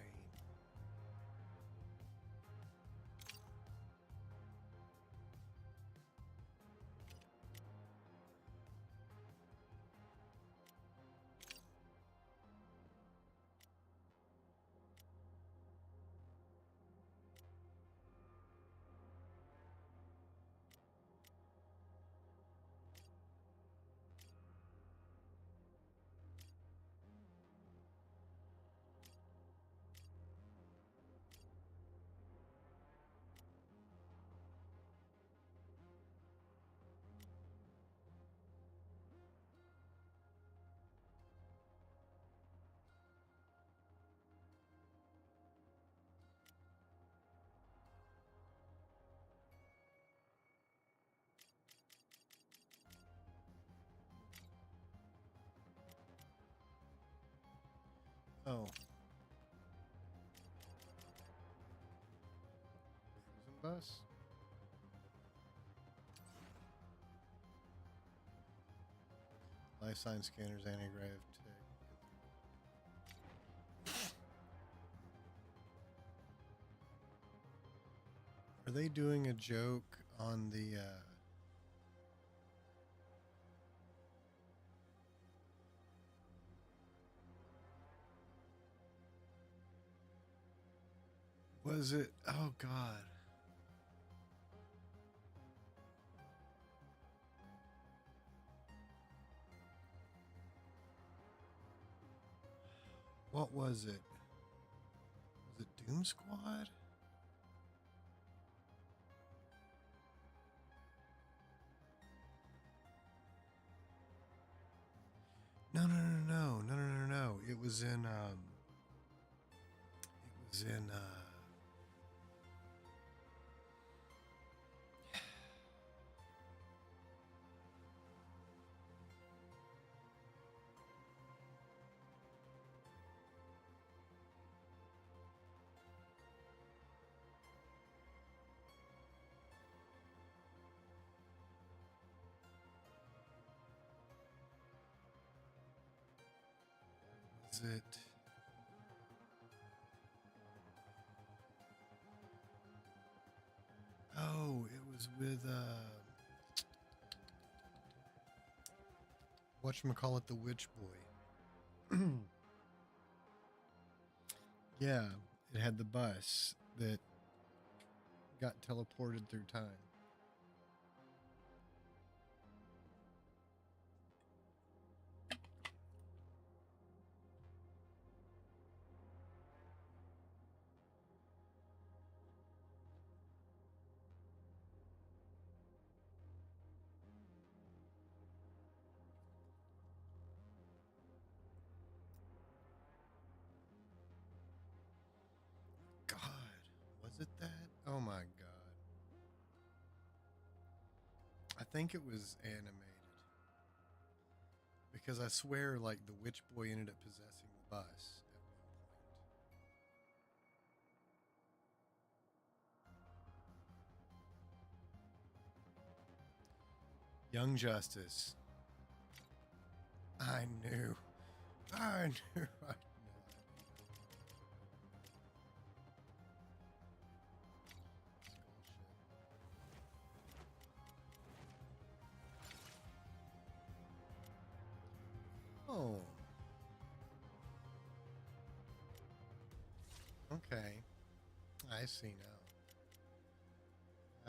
no. Prison bus? Life sign scanners, anti-grav tech. Are they doing a joke on the was it? Oh God. What was it? Was it Doom Squad? No. It was in was it Oh, it was with whatchamacallit, the Witch Boy. Yeah, it had the bus that got teleported through time. God, was it that? Oh my God. I think it was animated. Because I swear, like, the Witch Boy ended up possessing the bus at one point. Young Justice. I knew. I knew. Oh. Okay. I see now.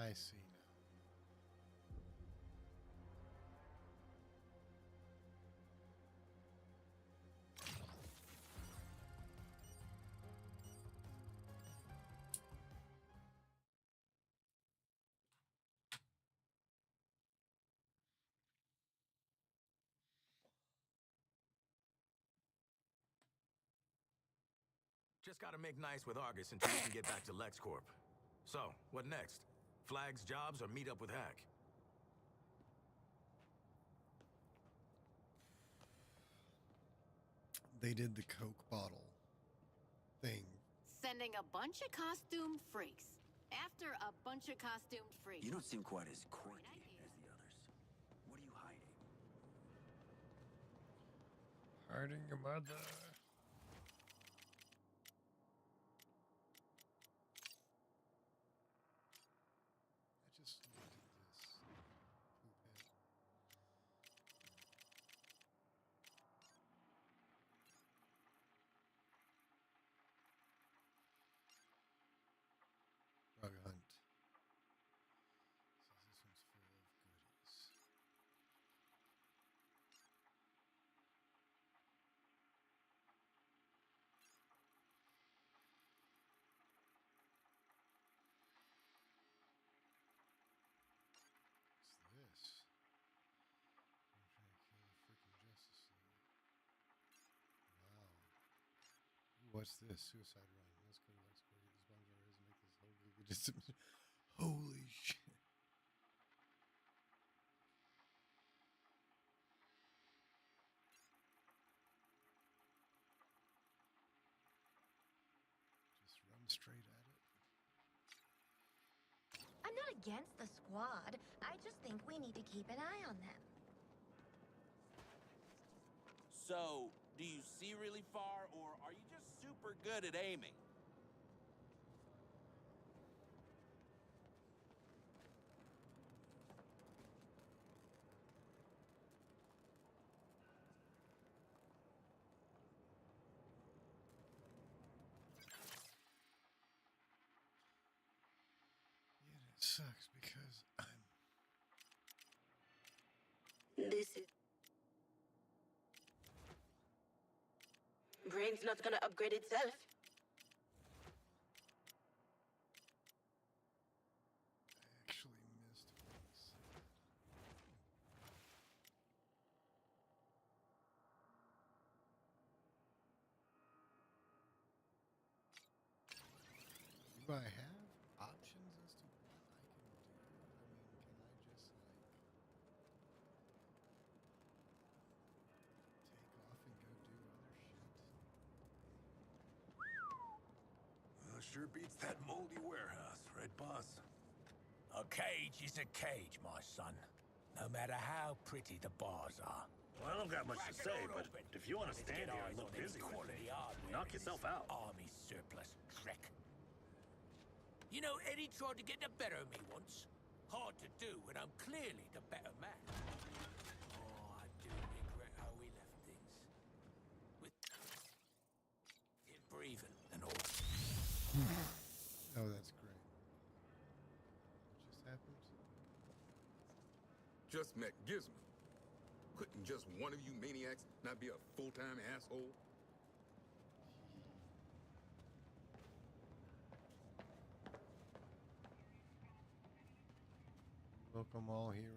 I see now. Just gotta make nice with Argus until we can get back to LexCorp. So, what next? Flags, jobs, or meet up with Hack? They did the Coke bottle thing. Sending a bunch of costumed freaks. After a bunch of costumed freaks. You don't seem quite as quirky as the others. What are you hiding? Hiding your mother. I just looked at this. Poop head. Rug hunt. Says this one's full of goodies. What's this? I'm trying to kill the freaking Justice League. Wow. Ooh, what's this? Suicide Run. Let's go to LexCorp. Get this bomb and make this whole league. Holy shit. straight at it. I'm not against the squad. I just think we need to keep an eye on them. So, do you see really far, or are you just super good at aiming? Yet it sucks because I'm. This is... Brain's not gonna upgrade itself. I actually missed what he said. Do I have options as to what I can do? I mean, can I just like take off and go do other shit? Well, sure beats that moldy warehouse, right, boss? A cage is a cage, my son. No matter how pretty the bars are. Well, I don't got much to say, but if you want to stand here and look busy with me, knock yourself out. Army surplus trick. You know, Eddie tried to get the better of me once. Hard to do when I'm clearly the better man. Oh, I do regret how we left things. With him breathing and all. Oh, that's great. What just happened? Just met Gizmo. Couldn't just one of you maniacs not be a full-time asshole? Welcome all heroes.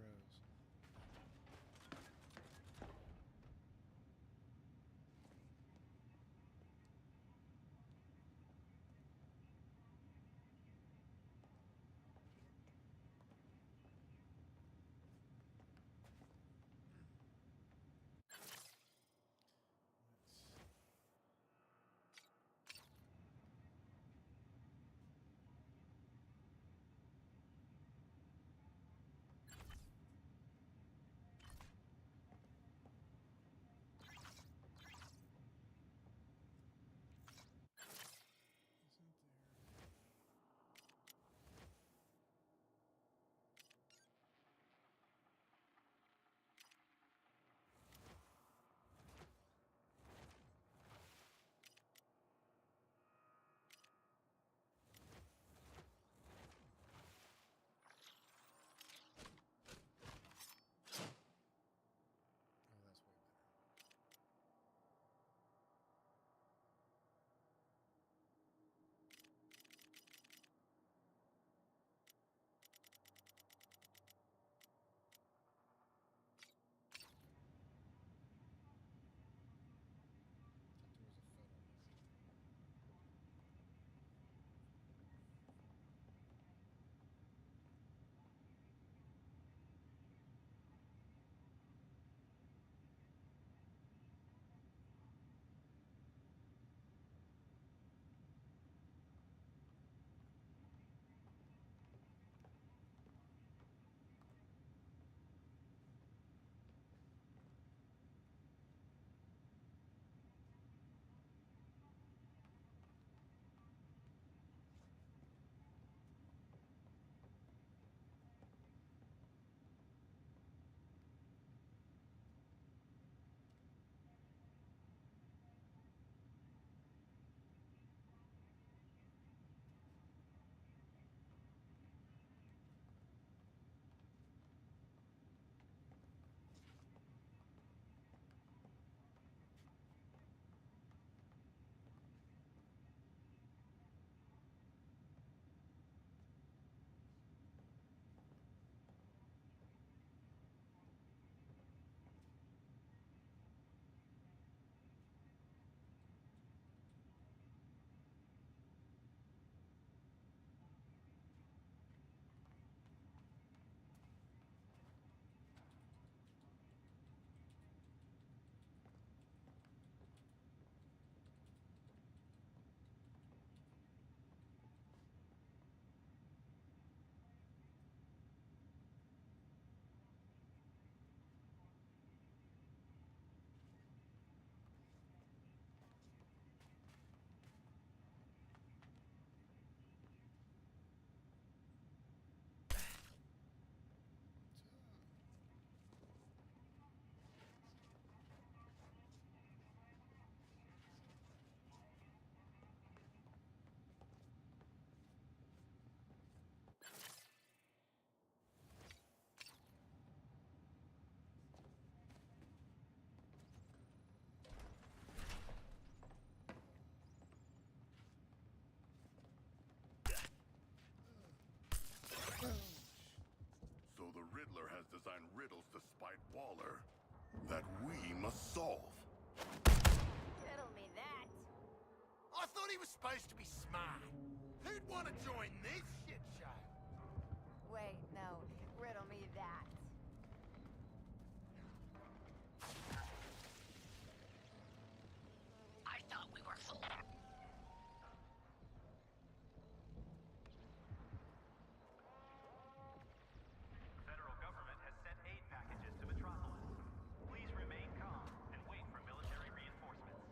that we must solve. Riddle me that. I thought he was supposed to be smart. Who'd want to join this shit show? Wait, no. Riddle me that. I thought we were full. The federal government has sent aid packages to Metropolis. Please remain calm and wait for military reinforcements.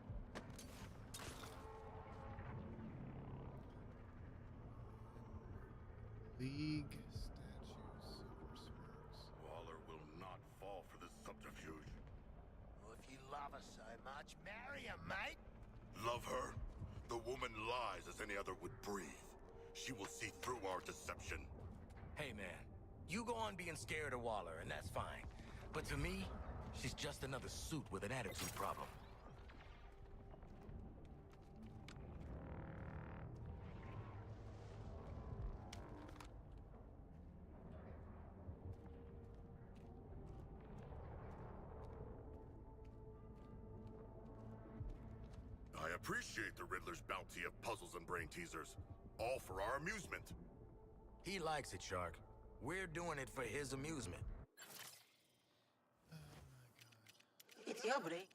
League statues, silver smirks. Waller will not fall for this subterfuge. Well, if you love her so much, marry her, mate. Love her? The woman lies as any other would breathe. She will see through our deception. Hey, man. You go on being scared of Waller, and that's fine. But to me, she's just another suit with an attitude problem. I appreciate the Riddler's bounty of puzzles and brain teasers. All for our amusement. He likes it, Shark. We're doing it for his amusement. It's your break.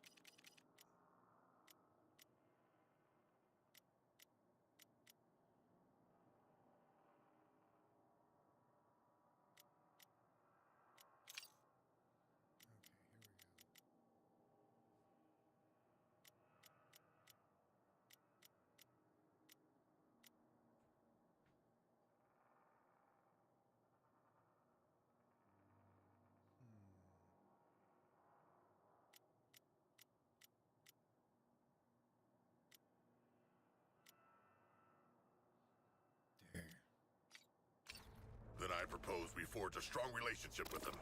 Then I propose we forge a strong relationship with them,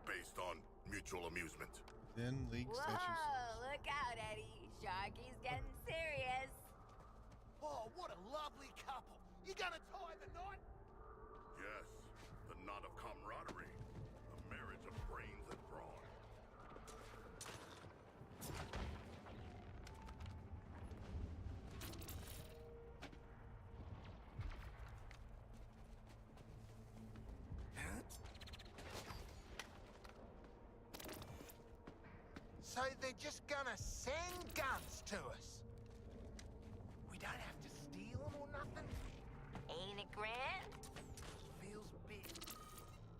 based on mutual amusement. Then League Whoa, statues. look out, Eddie. Sharky's getting serious. Oh, what a lovely couple. You gonna tie the knot? Yes, the knot of camaraderie. A marriage of brains and brawn. So they're just gonna send guns to us? We don't have to steal them or nothing? Ain't it grand? Feels big.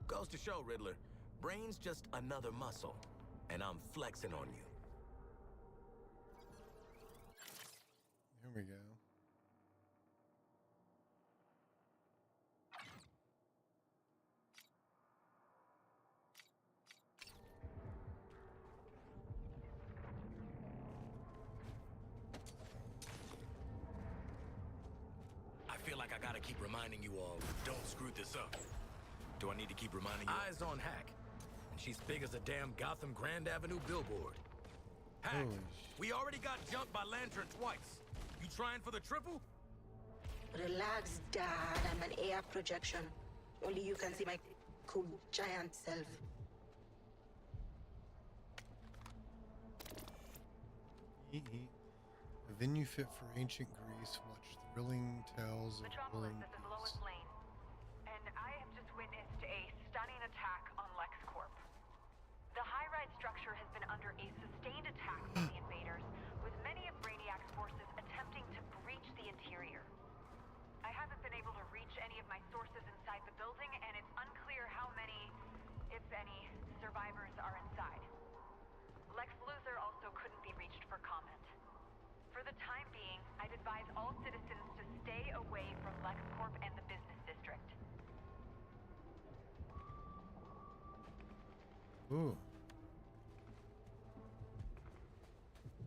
Goes to show, Riddler. Brain's just another muscle, and I'm flexing on you. Here we go. I feel like I gotta keep reminding you all, don't screw this up. Do I need to keep reminding you? Eyes on Hack. And she's big as a damn Gotham Grand Avenue billboard. Hack, we already got jumped by Lantern twice. You trying for the triple? Relax, Dad. I'm an AR projection. Only you can see my cool giant self. A venue fit for ancient Greece. Watch thrilling tales of Metropolis, whirling this is peace. Lois Lane. And I have just witnessed a stunning attack on LexCorp. The high-rise structure has been under a sustained attack from the invaders, with many of Brainiac's forces attempting to breach the interior. I haven't been able to reach any of my sources inside the building, and it's unclear how many, if any, survivors are inside. Lex Luthor also couldn't be reached for comment. For the time being, I'd advise all citizens to stay away from LexCorp and the business district. Ooh.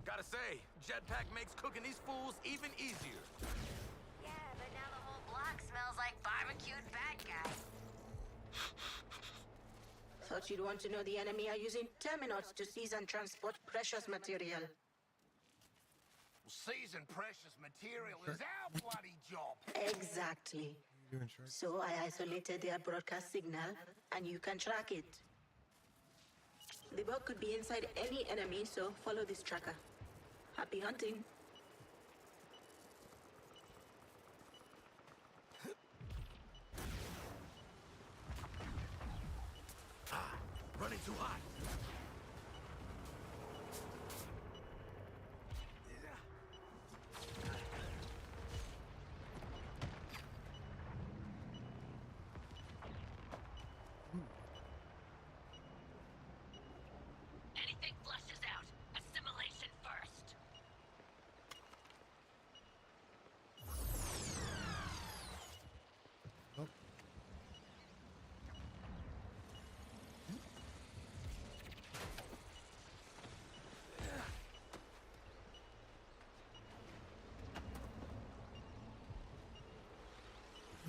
Gotta say, Jetpack makes cooking these fools even easier. Yeah, but now the whole block smells like barbecued bad guy. Thought you'd want to know the enemy are using Terminauts to seize and transport precious material. Seizing precious material is our bloody job. Exactly. So I isolated their broadcast signal, and you can track it. The bug could be inside any enemy, so follow this tracker. Happy hunting. Running too hot. Anything flushes out. Assimilation first. Oh.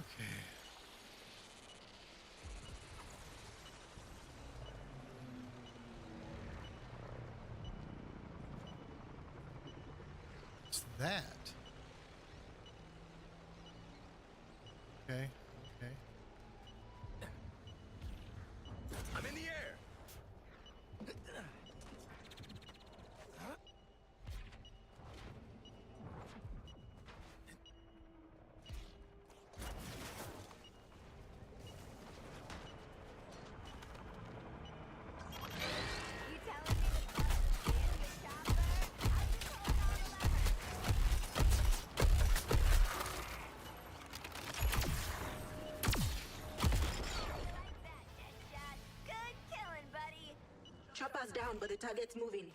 Okay. What's that? Okay, okay. I'm in the air. Good killing, buddy. Chopper's down, but the target's moving.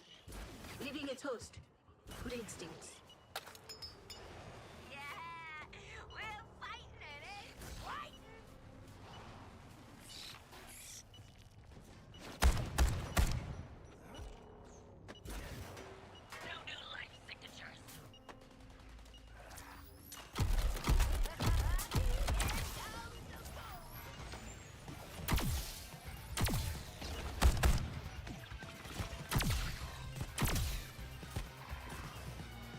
Leaving its host. Good instincts. Yeah, we're fighting it, eh? Fighting. No new life signatures.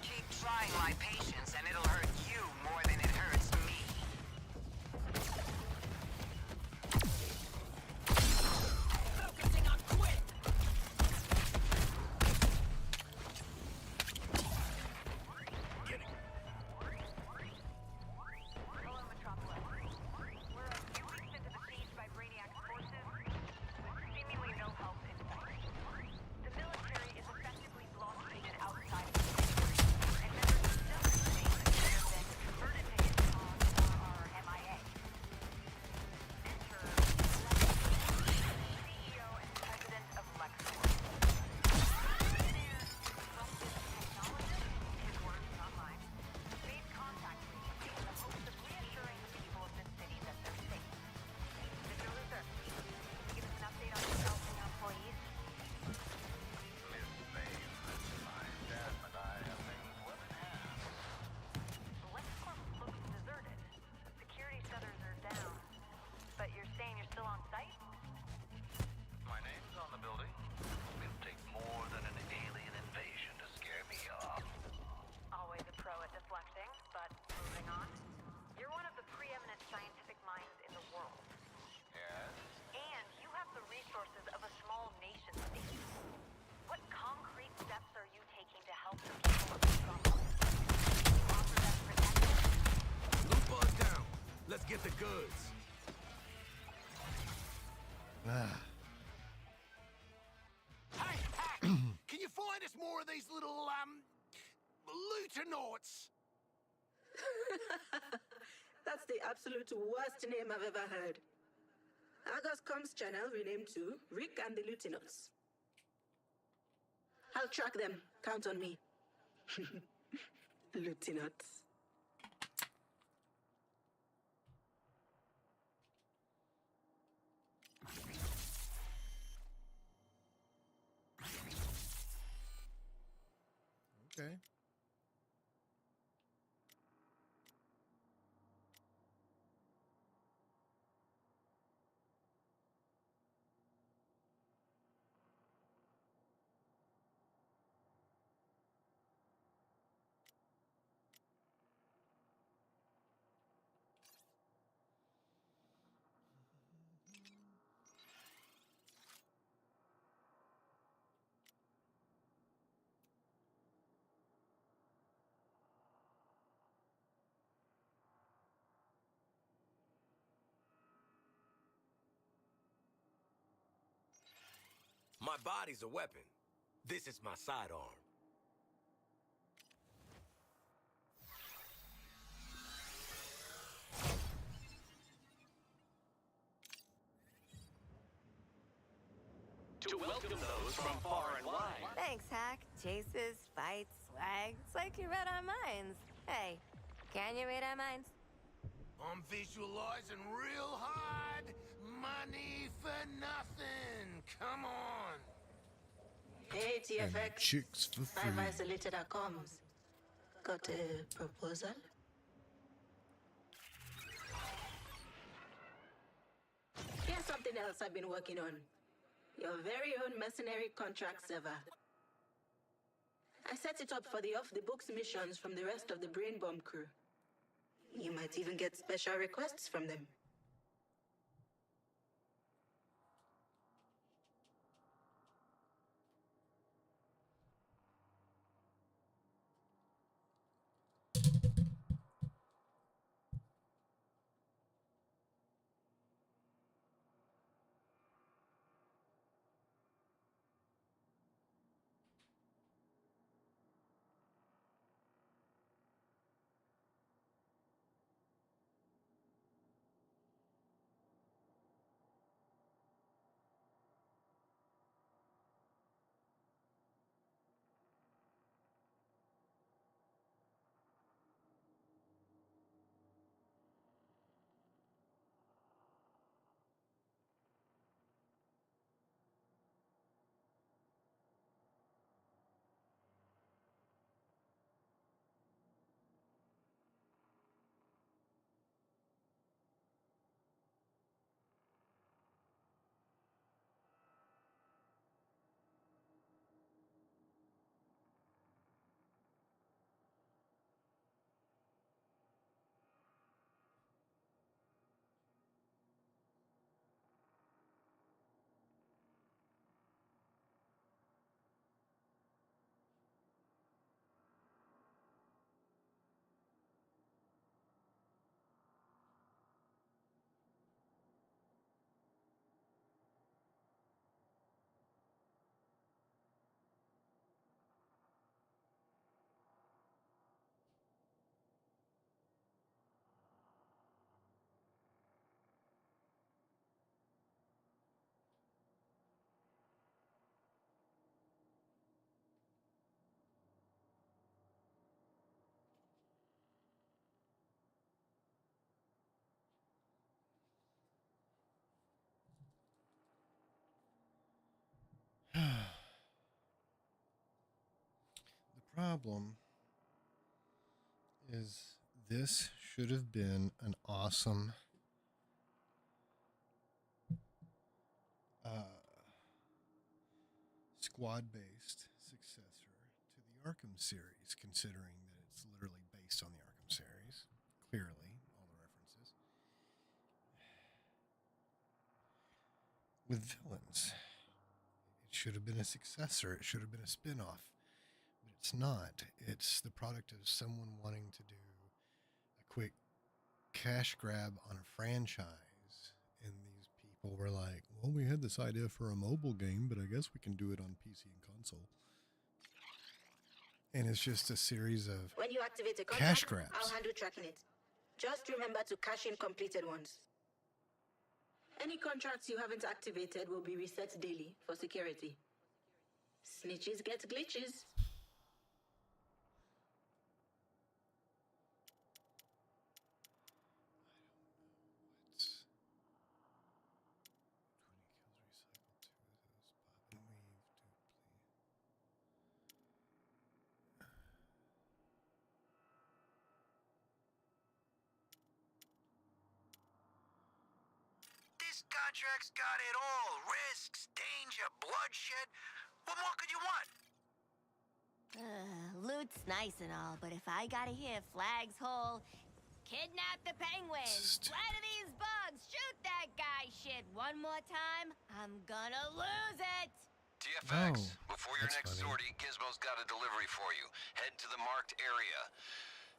Keep trying my patience and it'll hurt you more than it hurts me. Focusing on quit. Hello, Metropolis. We're a few weeks into the siege by Brainiac's forces, with seemingly no help in sight. The military is effectively blockaded outside of the city, and members still claim that they have been converted to his cause or are MIA. Enter CEO and President of LexCorp. Their disruptive technologist, his words, not mine, made contact recently in the hopes of reassuring the people of this city that they're safe. Mr. Luther, give us an update on yourself and your employees. LexCorp looks deserted. Security shutters are down. But you're saying you're still on site? My name's on the building. It'll take more than an alien invasion to scare me off. Always a pro at deflecting, but moving on. You're one of the preeminent scientific minds in the world. Yes? And you have the resources of a small nation state. What concrete steps are you taking to help the people of Metropolis? Offer them protection? Loot buzz down. Let's get the goods. Ah. Hey, Hack! Can you find us more of these little, Lutonauts? That's the absolute worst name I've ever heard. Argos Comms channel renamed to Rick and the Lutinauts. I'll track them. Count on me. Lutinauts. Okay. My body's a weapon. This is my sidearm. To welcome those from far and wide. Thanks, Hack. Chases, fights, swag. It's like you read our minds. Hey, can you read our minds? I'm visualizing real hard. Money for nothing. Come on. Hey, TFX. Chicks for free. I'm isolated at comms. Got a proposal? Here's something else I've been working on. Your very own mercenary contract server. I set it up for the off-the-books missions from the rest of the Brain Bomb crew. You might even get special requests from them. The problem is this should have been an awesome squad-based successor to the Arkham series, considering that it's literally based on the Arkham series. Clearly, all the references. With villains, it should have been a successor. It should have been a spin-off. But it's not. It's the product of someone wanting to do a quick cash grab on a franchise. And these people were like, well, we had this idea for a mobile game, but I guess we can do it on PC and console. And it's just a series of When you activate a cash contract, grabs. I'll handle tracking it. Just remember to cash in completed ones. Any contracts you haven't activated will be reset daily for security. Snitches get glitches. This contract's got it all. Risks, danger, bloodshed. What more could you want? Loot's nice and all, but if I gotta hear Flag's whole kidnap the penguin, splatter these bugs, shoot that guy shit one more time, I'm gonna lose it. TFX, before your that's next funny. sortie, Gizmo's got a delivery for you. Head to the marked area.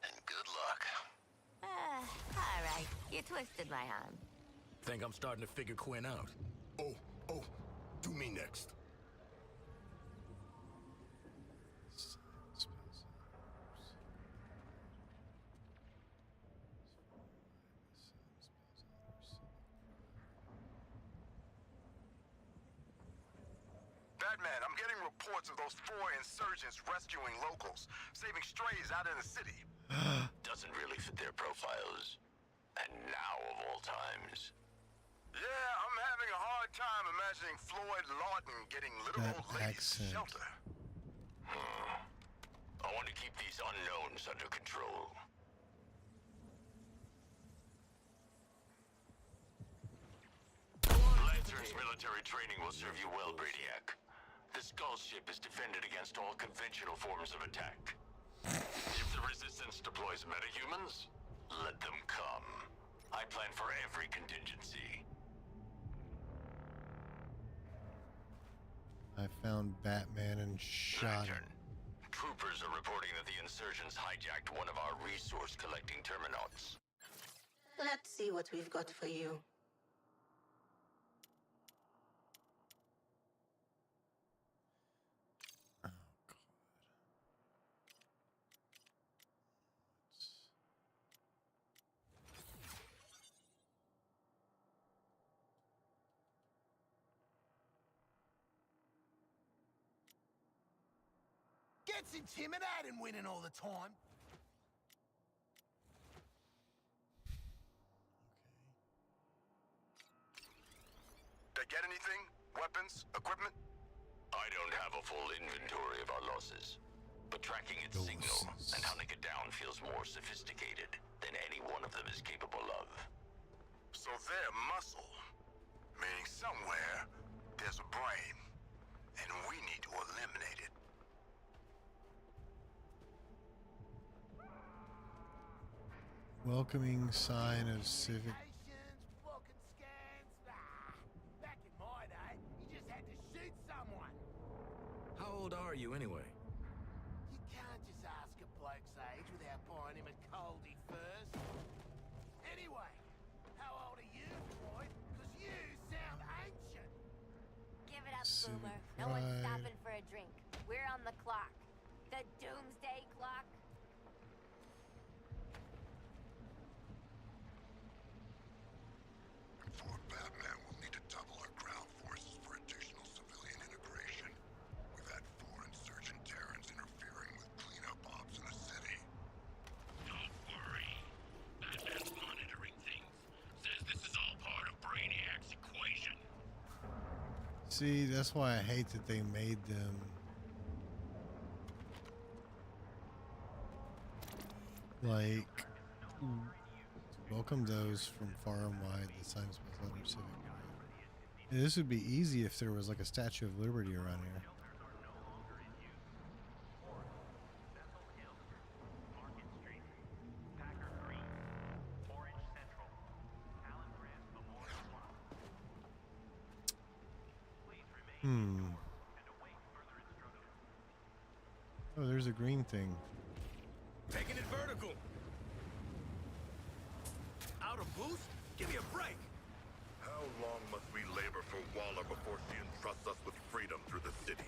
And good luck. All right, you twisted my arm. Think I'm starting to figure Quinn out. Oh, do me next. reports of those 4 insurgents rescuing locals, saving strays out in the city. Doesn't really fit their profiles. And now of all times. Yeah, I'm having a hard time imagining Floyd Lawton getting little That old ladies accent. shelter. I want to keep these unknowns under control. Lancer's military training will serve you well, Brainiac. The Skull ship is defended against all conventional forms of attack. If the Resistance deploys metahumans, let them come. I plan for every contingency. I found Batman and shot him. Troopers are reporting that the insurgents hijacked one of our resource-collecting terminals. Let's see what we've got for you. Gets intimidating winning all the time. They get anything? Weapons? Equipment? I don't have a full inventory of our losses, but tracking its signal and hunting it down feels more sophisticated than any one of them is capable of. So they're muscle, meaning somewhere there's a brain, and we need to eliminate it. Welcoming sign of civic. Fucking scans. Back in my day, you just had to shoot someone. How old are you anyway? You can't just ask a bloke's age without buying him a coldie first. Anyway, how old are you, Floyd? Because you sound ancient. Give it up, Civic Boomer. No one's pride. stopping for a drink. We're on the clock. The doomsday clock. Fort Batman will need to double our ground forces for additional civilian integration. We've had 4 insurgent Terrans interfering with cleanup ops in the city. Don't worry. Batman's monitoring things. Says this is all part of Brainiac's equation. See, that's why I hate that they made them like welcome those from far and wide. The signs with letter civic pride. Yeah, this would be easy if there was like a Statue of Liberty around here. Oh, there's a green thing. Taking it vertical. Out of boost? Give me a break. How long must we labor for Waller before she entrusts us with freedom through the city?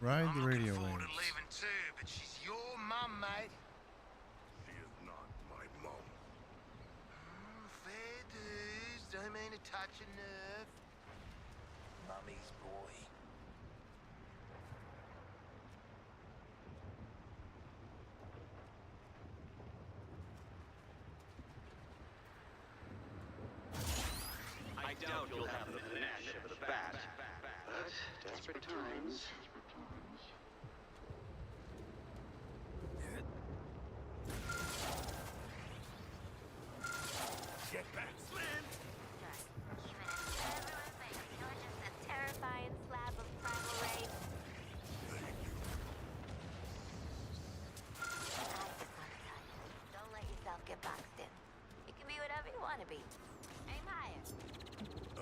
Ride the radio Forward waves. to leaving too, but she's your mum, mate. She is not my mom. Fair dues. Don't mean to touch a nerve. Mummy's boy. I doubt you'll have the panache of the bat, but desperate times. Get back, Slim! Even if everyone thinks you're just a terrifying slab of primal rage. Don't let yourself get boxed in. You can be whatever you want to be. Aim higher. I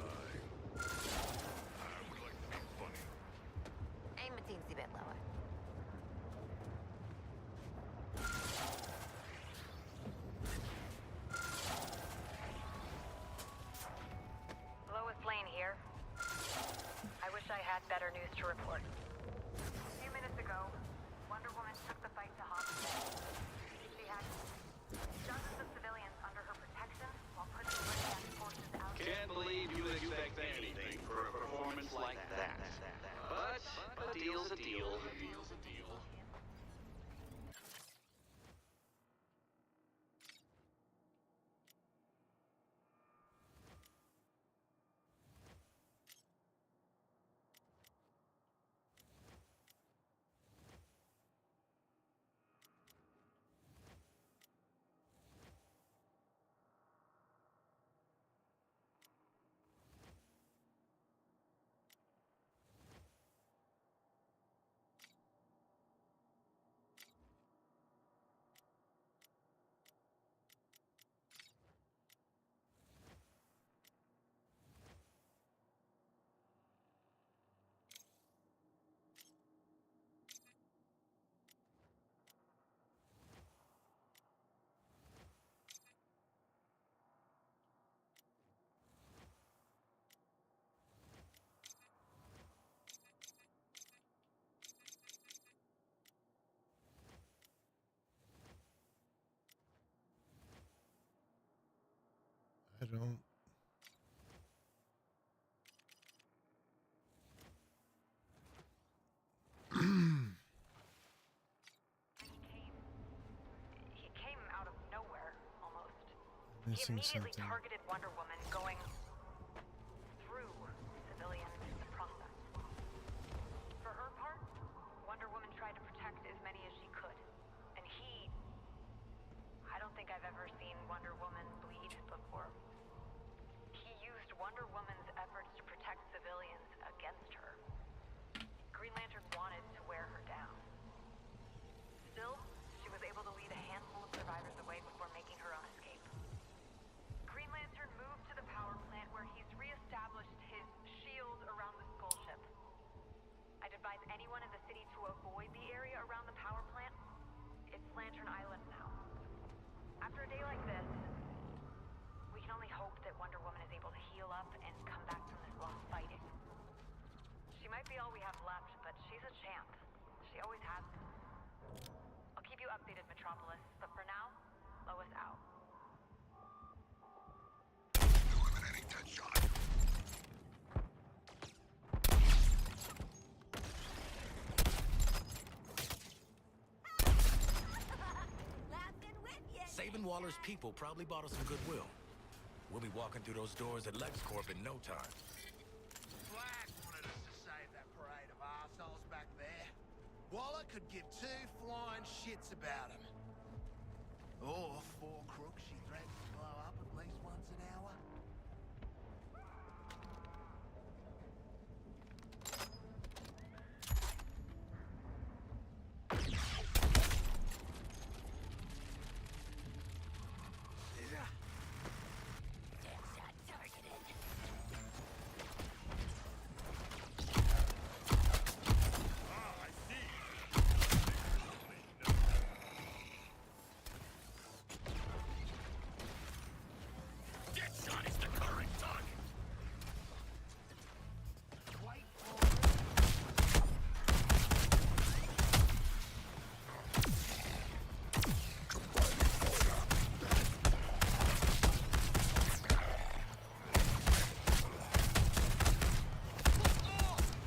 would like to be funny. Aim a teensy bit lower. Lois Lane here. I wish I had better news to report. A few minutes ago, Wonder Woman took the fight to hospital. She had dozens of civilians under her protection while putting Brainiac forces out. Can't believe you expect anything for a performance like that. But a deal's a deal. I don't. He came out of nowhere, almost. Missing He immediately something. targeted Wonder Woman, going through civilians in the process. For her part, Wonder Woman tried to protect as many as she could. And I don't think I've ever seen Wonder Woman bleed before. He used Wonder Woman's efforts to protect civilians against her. Green Lantern wanted to wear her down. Still, she was able to lead a handful of survivors away before making her own escape. Green Lantern moved to the power plant where he's reestablished his shield around the Skull Ship. I'd advise anyone in the city to avoid the area around the power plant. It's Lantern Island now. After a day like this, we can only hope that Wonder Woman is able to heal up and come back from this lost fighting. She might be all we have left, but she's a champ. She always has been. I'll keep you updated, Metropolis, but for now, Lois out. Eliminating Deadshot. Laughing with you. Saving Waller's people probably bought us some goodwill. We'll be walking through those doors at LexCorp in no time. Black wanted us to save that parade of arseholes back there. Waller could give two flying shits about him. Or four crooks she threatens to blow up at least once an hour. Deadshot targeted. Deadshot is the current target.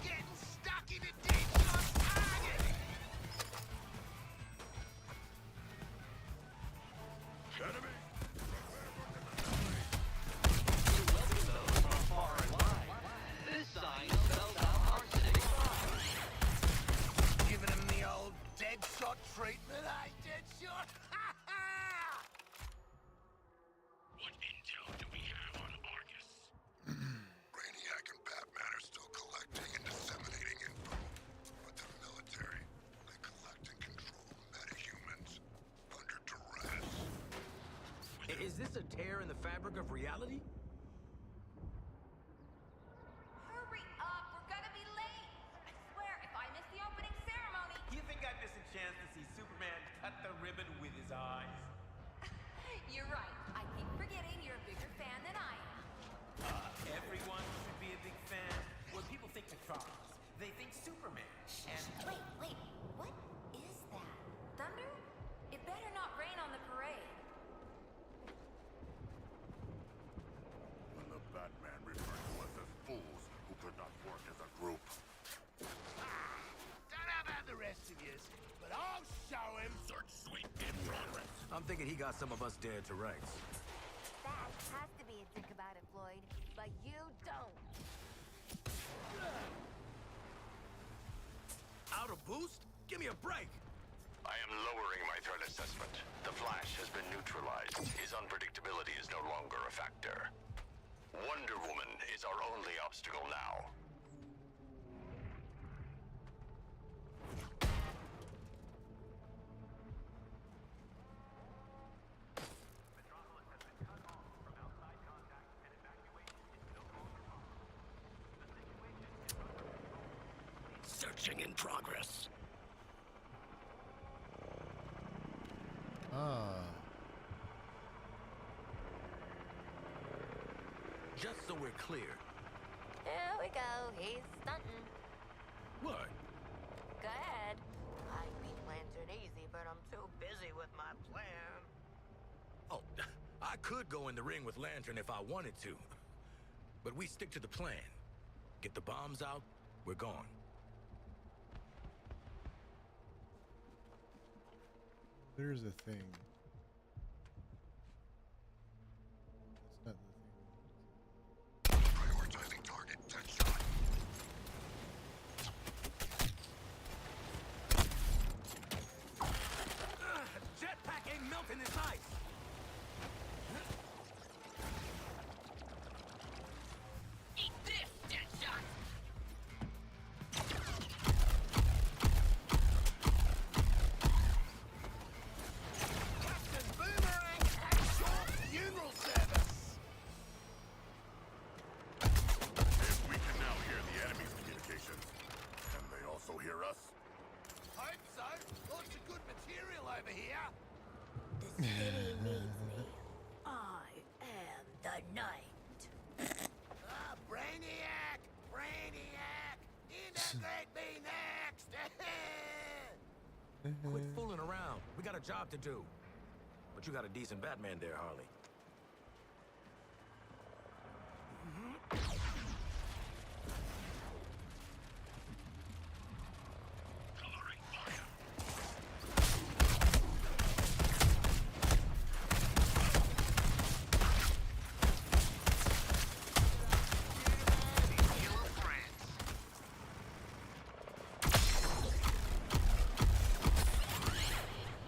Getting stuck in a Deadshot target! Enemy! This sign spells out arsenic. Giving him the old Deadshot treatment, eh, Deadshot? What intel do we have on Argus? Brainiac and Batman are still collecting and disseminating info. But the military, they collect and control metahumans under duress. Is this a tear in the fabric of reality? Hurry up, we're gonna be late. I swear, if I miss the opening ceremony. You think I'd miss a chance to see Superman cut the ribbon with his eyes? You're right. I keep forgetting you're a bigger fan than I am. Everyone should be a big fan. When people think Metropolis, they think Superman. And Wait, what is that? Thunder? It better not rain on the parade. When the Batman referred to us as fools who could not work as a group. Don't show him. Search sweet in progress. I'm thinking he got some of us dead to rights. That has to be a dick about it, Floyd. But you don't. Out of boost? Give me a break. I am lowering my threat assessment. The Flash has been neutralized. His unpredictability is no longer a factor. Wonder Woman is our only obstacle now. Metropolis has been cut off from outside contact and evacuation is no longer possible. The situation is under control. Searching in progress. Ah. Just so we're clear. There we go. He's stunting. What? Go ahead. I beat Lantern easy, but I'm too busy with my plan. Oh, I could go in the ring with Lantern if I wanted to. But we stick to the plan. Get the bombs out, we're gone. There's a thing. That's not the thing. Prioritizing target. Deadshot. Jetpack ain't melting his ice. Eat this, Deadshot! Captain Boomerang at your funeral service. If we can now hear the enemy's communications, can they also hear us? Hope so. Lots of good material over here. The city needs me. I am the night. Ah, Brainiac! Brainiac! Integrate me next! Quit fooling around. We got a job to do. But you got a decent Batman there, Harley. Coloring fire.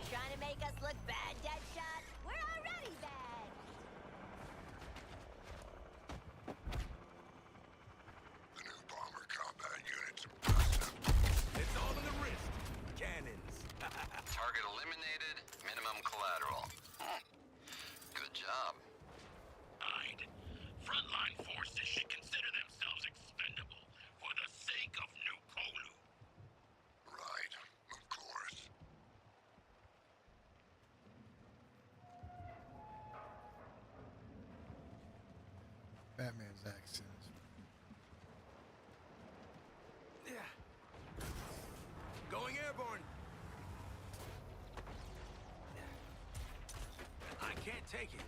Trying to make us look bad, Deadshot? We're already bad. The new bomber combat unit's impressive. It's all in the wrist. Cannons. Target eliminated, minimum collateral. Good job. I'd. Frontline forces should consider themselves expendable for the sake of New Kolu. Right. Of course. Batman's accent is Going airborne. I can't take it.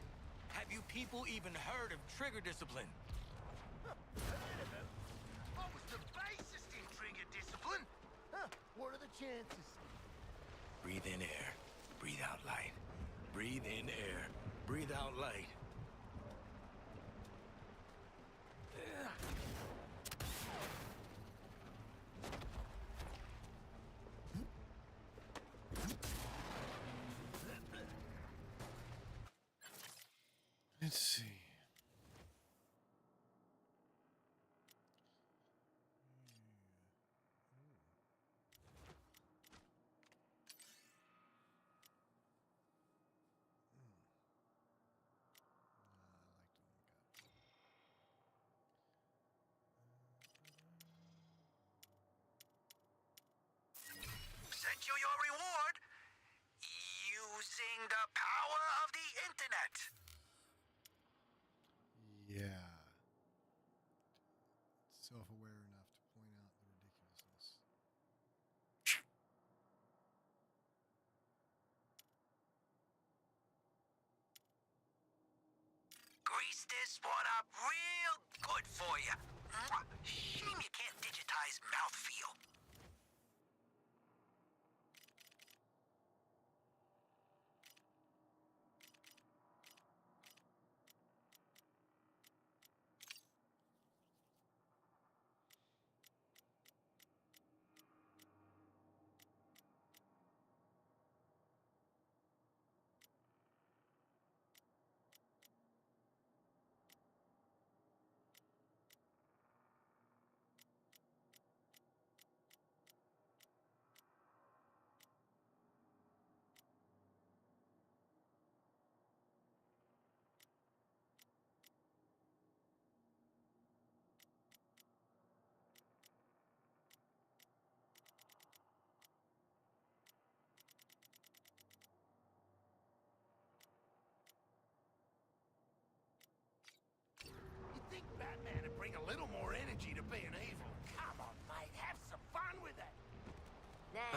Have you people even heard of trigger discipline? I was the basest in trigger discipline. Huh, what are the chances? Breathe in air. Breathe out light. Breathe in air. Breathe out light. Let's see. Sent you your reward. Using the power of the internet. Yeah. Self-aware enough to point out the ridiculousness. Grease this one up real good for you. Shame you can't digitize mouthfeel.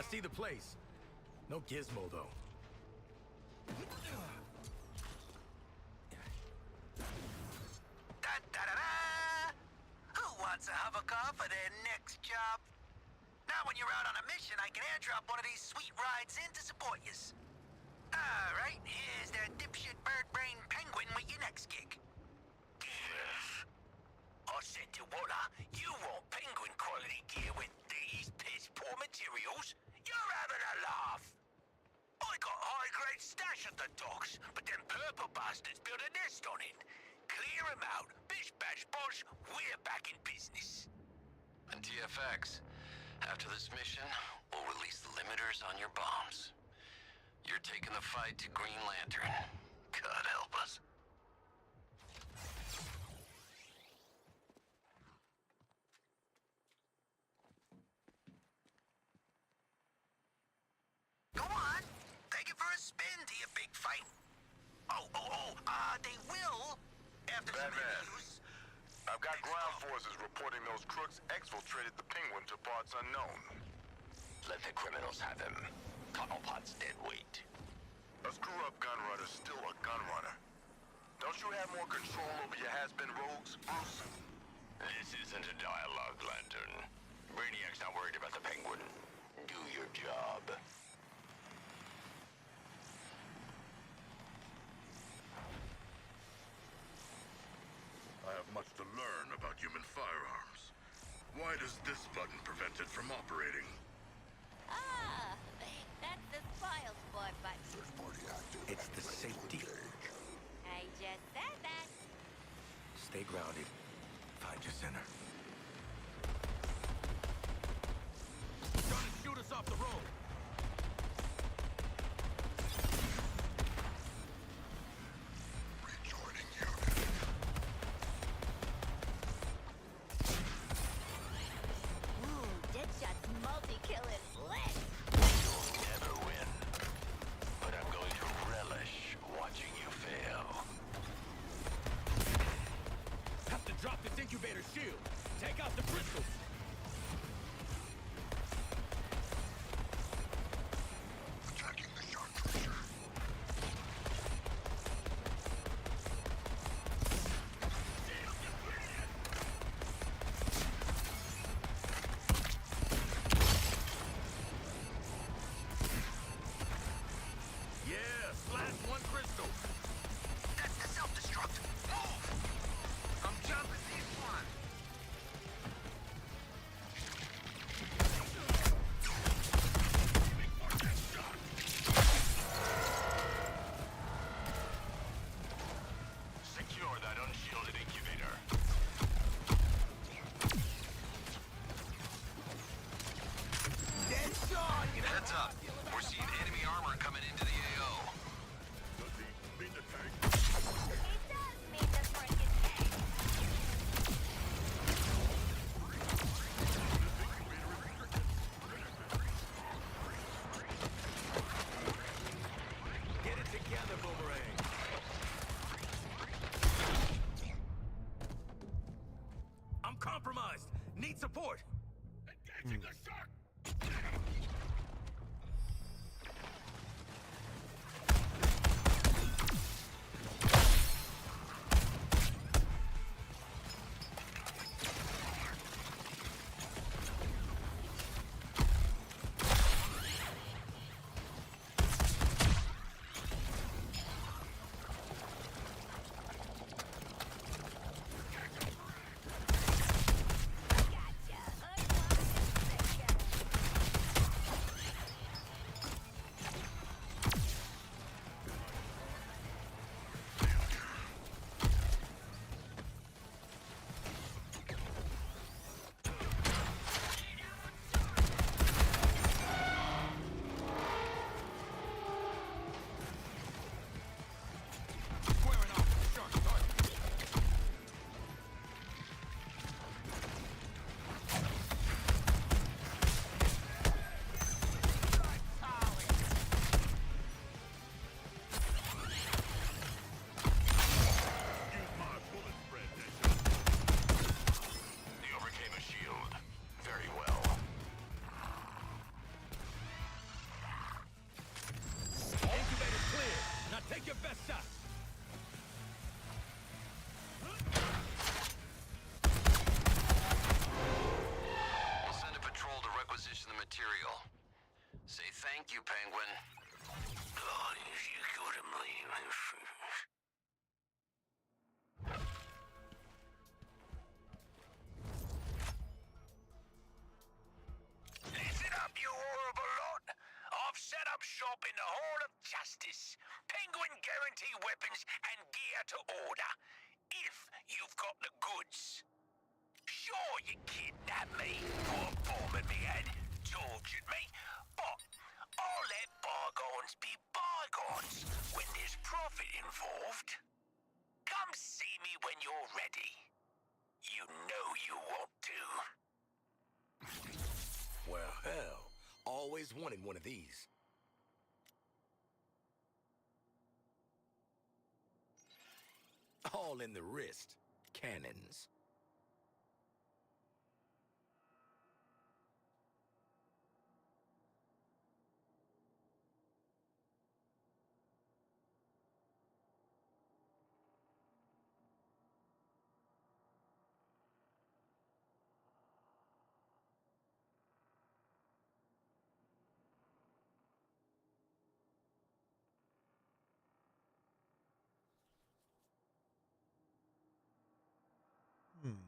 I see the place. No gizmo, though. Da-da-da-da! Who wants a hovercar for their next job? Now when you're out on a mission, I can airdrop one of these sweet rides in to support yous. Alright, here's that dipshit bird brain penguin with your next gig. I said to Walla, you want penguin quality gear with these piss poor materials? You're having a laugh. I got high-grade stash at the docks, but them purple bastards built a nest on it. Clear 'em out. Bish bash bosh, we're back in business. And TFX, after this mission, we'll release the limiters on your bombs. You're taking the fight to Green Lantern. God help us. Go on. Take it for a spin to your big fight. They will. After some Batman. news. I've got ground forces reporting those crooks exfiltrated the Penguin to parts unknown. Let the criminals have him. Cobblepot's dead weight. A screw-up gun runner's still a gun runner. Don't you have more control over your has-been rogues, Bruce? This isn't a dialogue, Lantern. Brainiac's not worried about the Penguin. Do your job. I have much to learn about human firearms. Why does this button prevent it from operating? Ah, that's the spoil sport button. It's the safety. I just said that. Stay grounded. Find your center. Trying to shoot us off the road. Rejoining unit. Ooh, Deadshot's multi Thank you, Penguin. God, you couldn't believe it. Listen up, you horrible lot. I've set up shop in the Hall of Justice. Penguin guarantee weapons and gear to order. If you've got the goods. Sure, you kidnapped me, put a bomb in me head, tortured me, but I'll let bygones be bygones when there's profit involved. Come see me when you're ready. You know you want to. Well, hell, always wanted one of these. All in the wrist. Cannons. Hmm.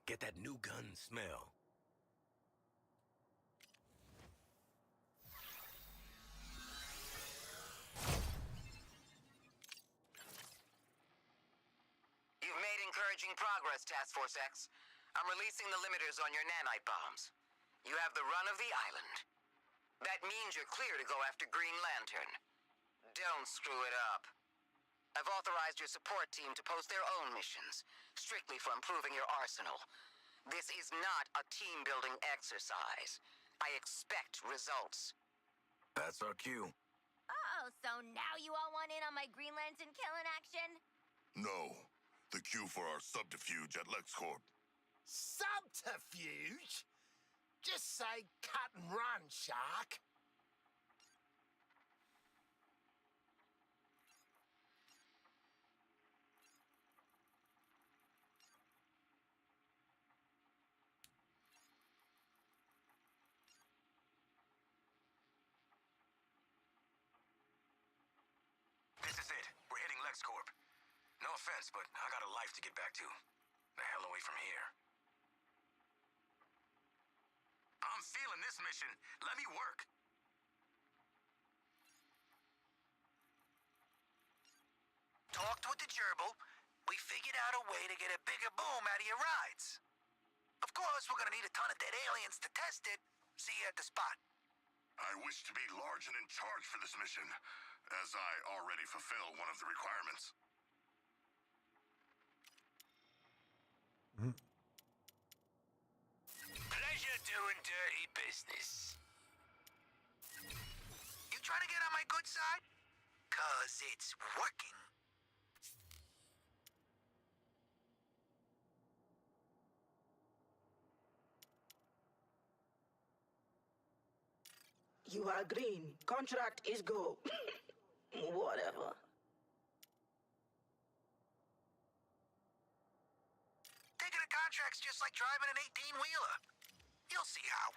Get that new gun smell. You've made encouraging progress, Task Force X. I'm releasing the limiters on your nanite bombs. You have the run of the island. That means you're clear to go after Green Lantern. Don't screw it up. I've authorized your support team to post their own missions, strictly for improving your arsenal. This is not a team-building exercise. I expect results. That's our cue. Oh, so now you all want in on my Green Lantern killing action? No. The cue for our subterfuge at LexCorp. Subterfuge? Just say cut and run, Shark. This is it. We're hitting LexCorp. No offense, but I got a life to get back to. The hell away from here. I'm feeling this mission. Let me work. Talked with the gerbil. We figured out a way to get a bigger boom out of your rides. Of course, we're gonna need a ton of dead aliens to test it. See you at the spot. I wish to be large and in charge for this mission, as I already fulfill one of the requirements. Pleasure doing dirty business. You trying to get on my good side? 'Cause it's working. You are green. Contract is go. Whatever. Taking a contract's just like driving an 18-wheeler. You'll see how.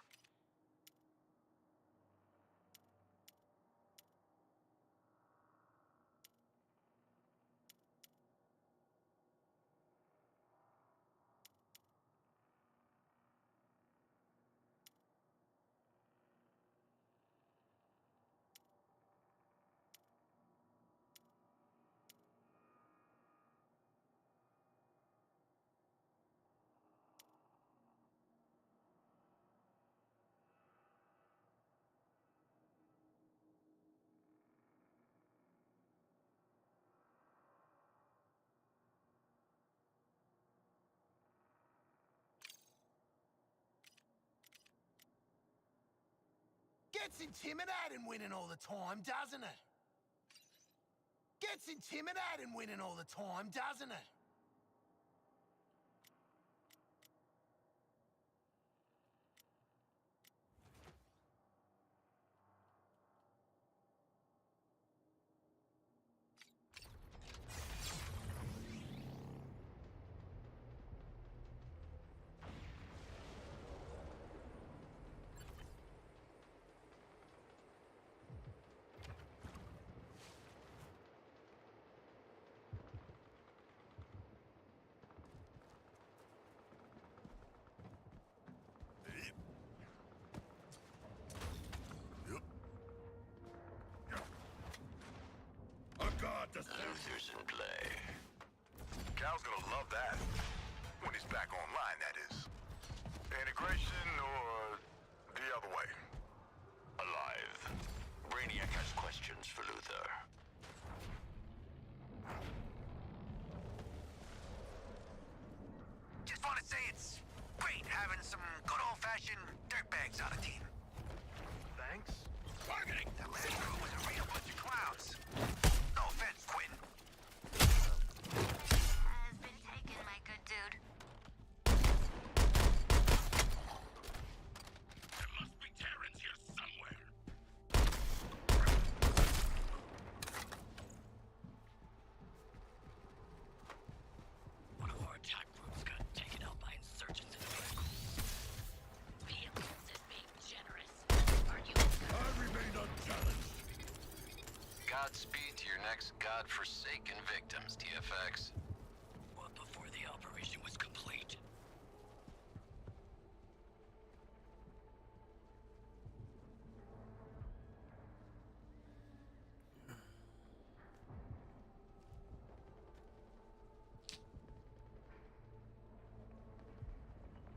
Gets intimidating winning all the time, doesn't it? Gets intimidating winning all the time, doesn't it? What the Luther's in play. Cal's gonna love that. When he's back online, that is. Integration or the other way? Alive. Brainiac has questions for Luther. Just want to say it's great having some good old-fashioned dirtbags on a team. Thanks. Targeting. That last crew was a real bunch of clowns. No offense, Quinn. Has been taken, my good dude. There must be Terrans here somewhere. One of our attack groups got taken out by insurgents in the vehicles. Vehicles is being generous. Are you? I remain unchallenged. Godspeed to your next godforsaken victims, TFX. But before the operation was complete,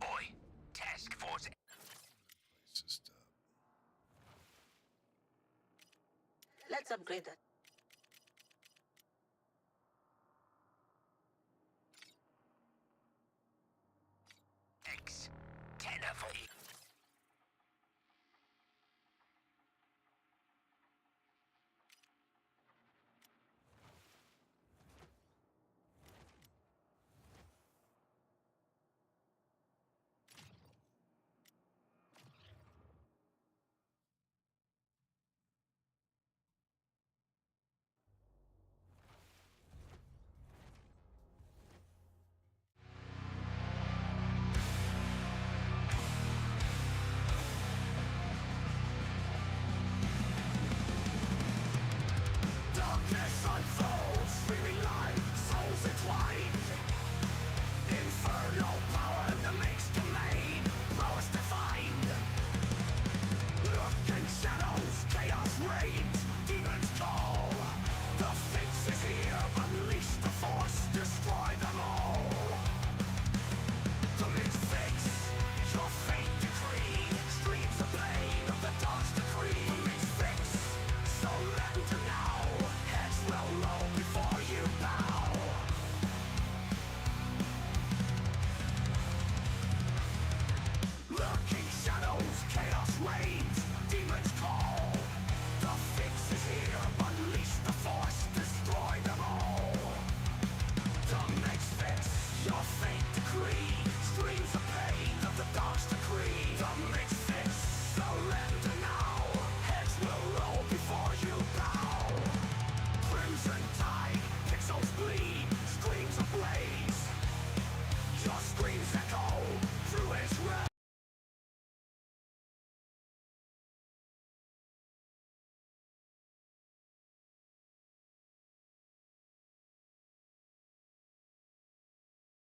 Boy, task force. It's just, Let's upgrade that.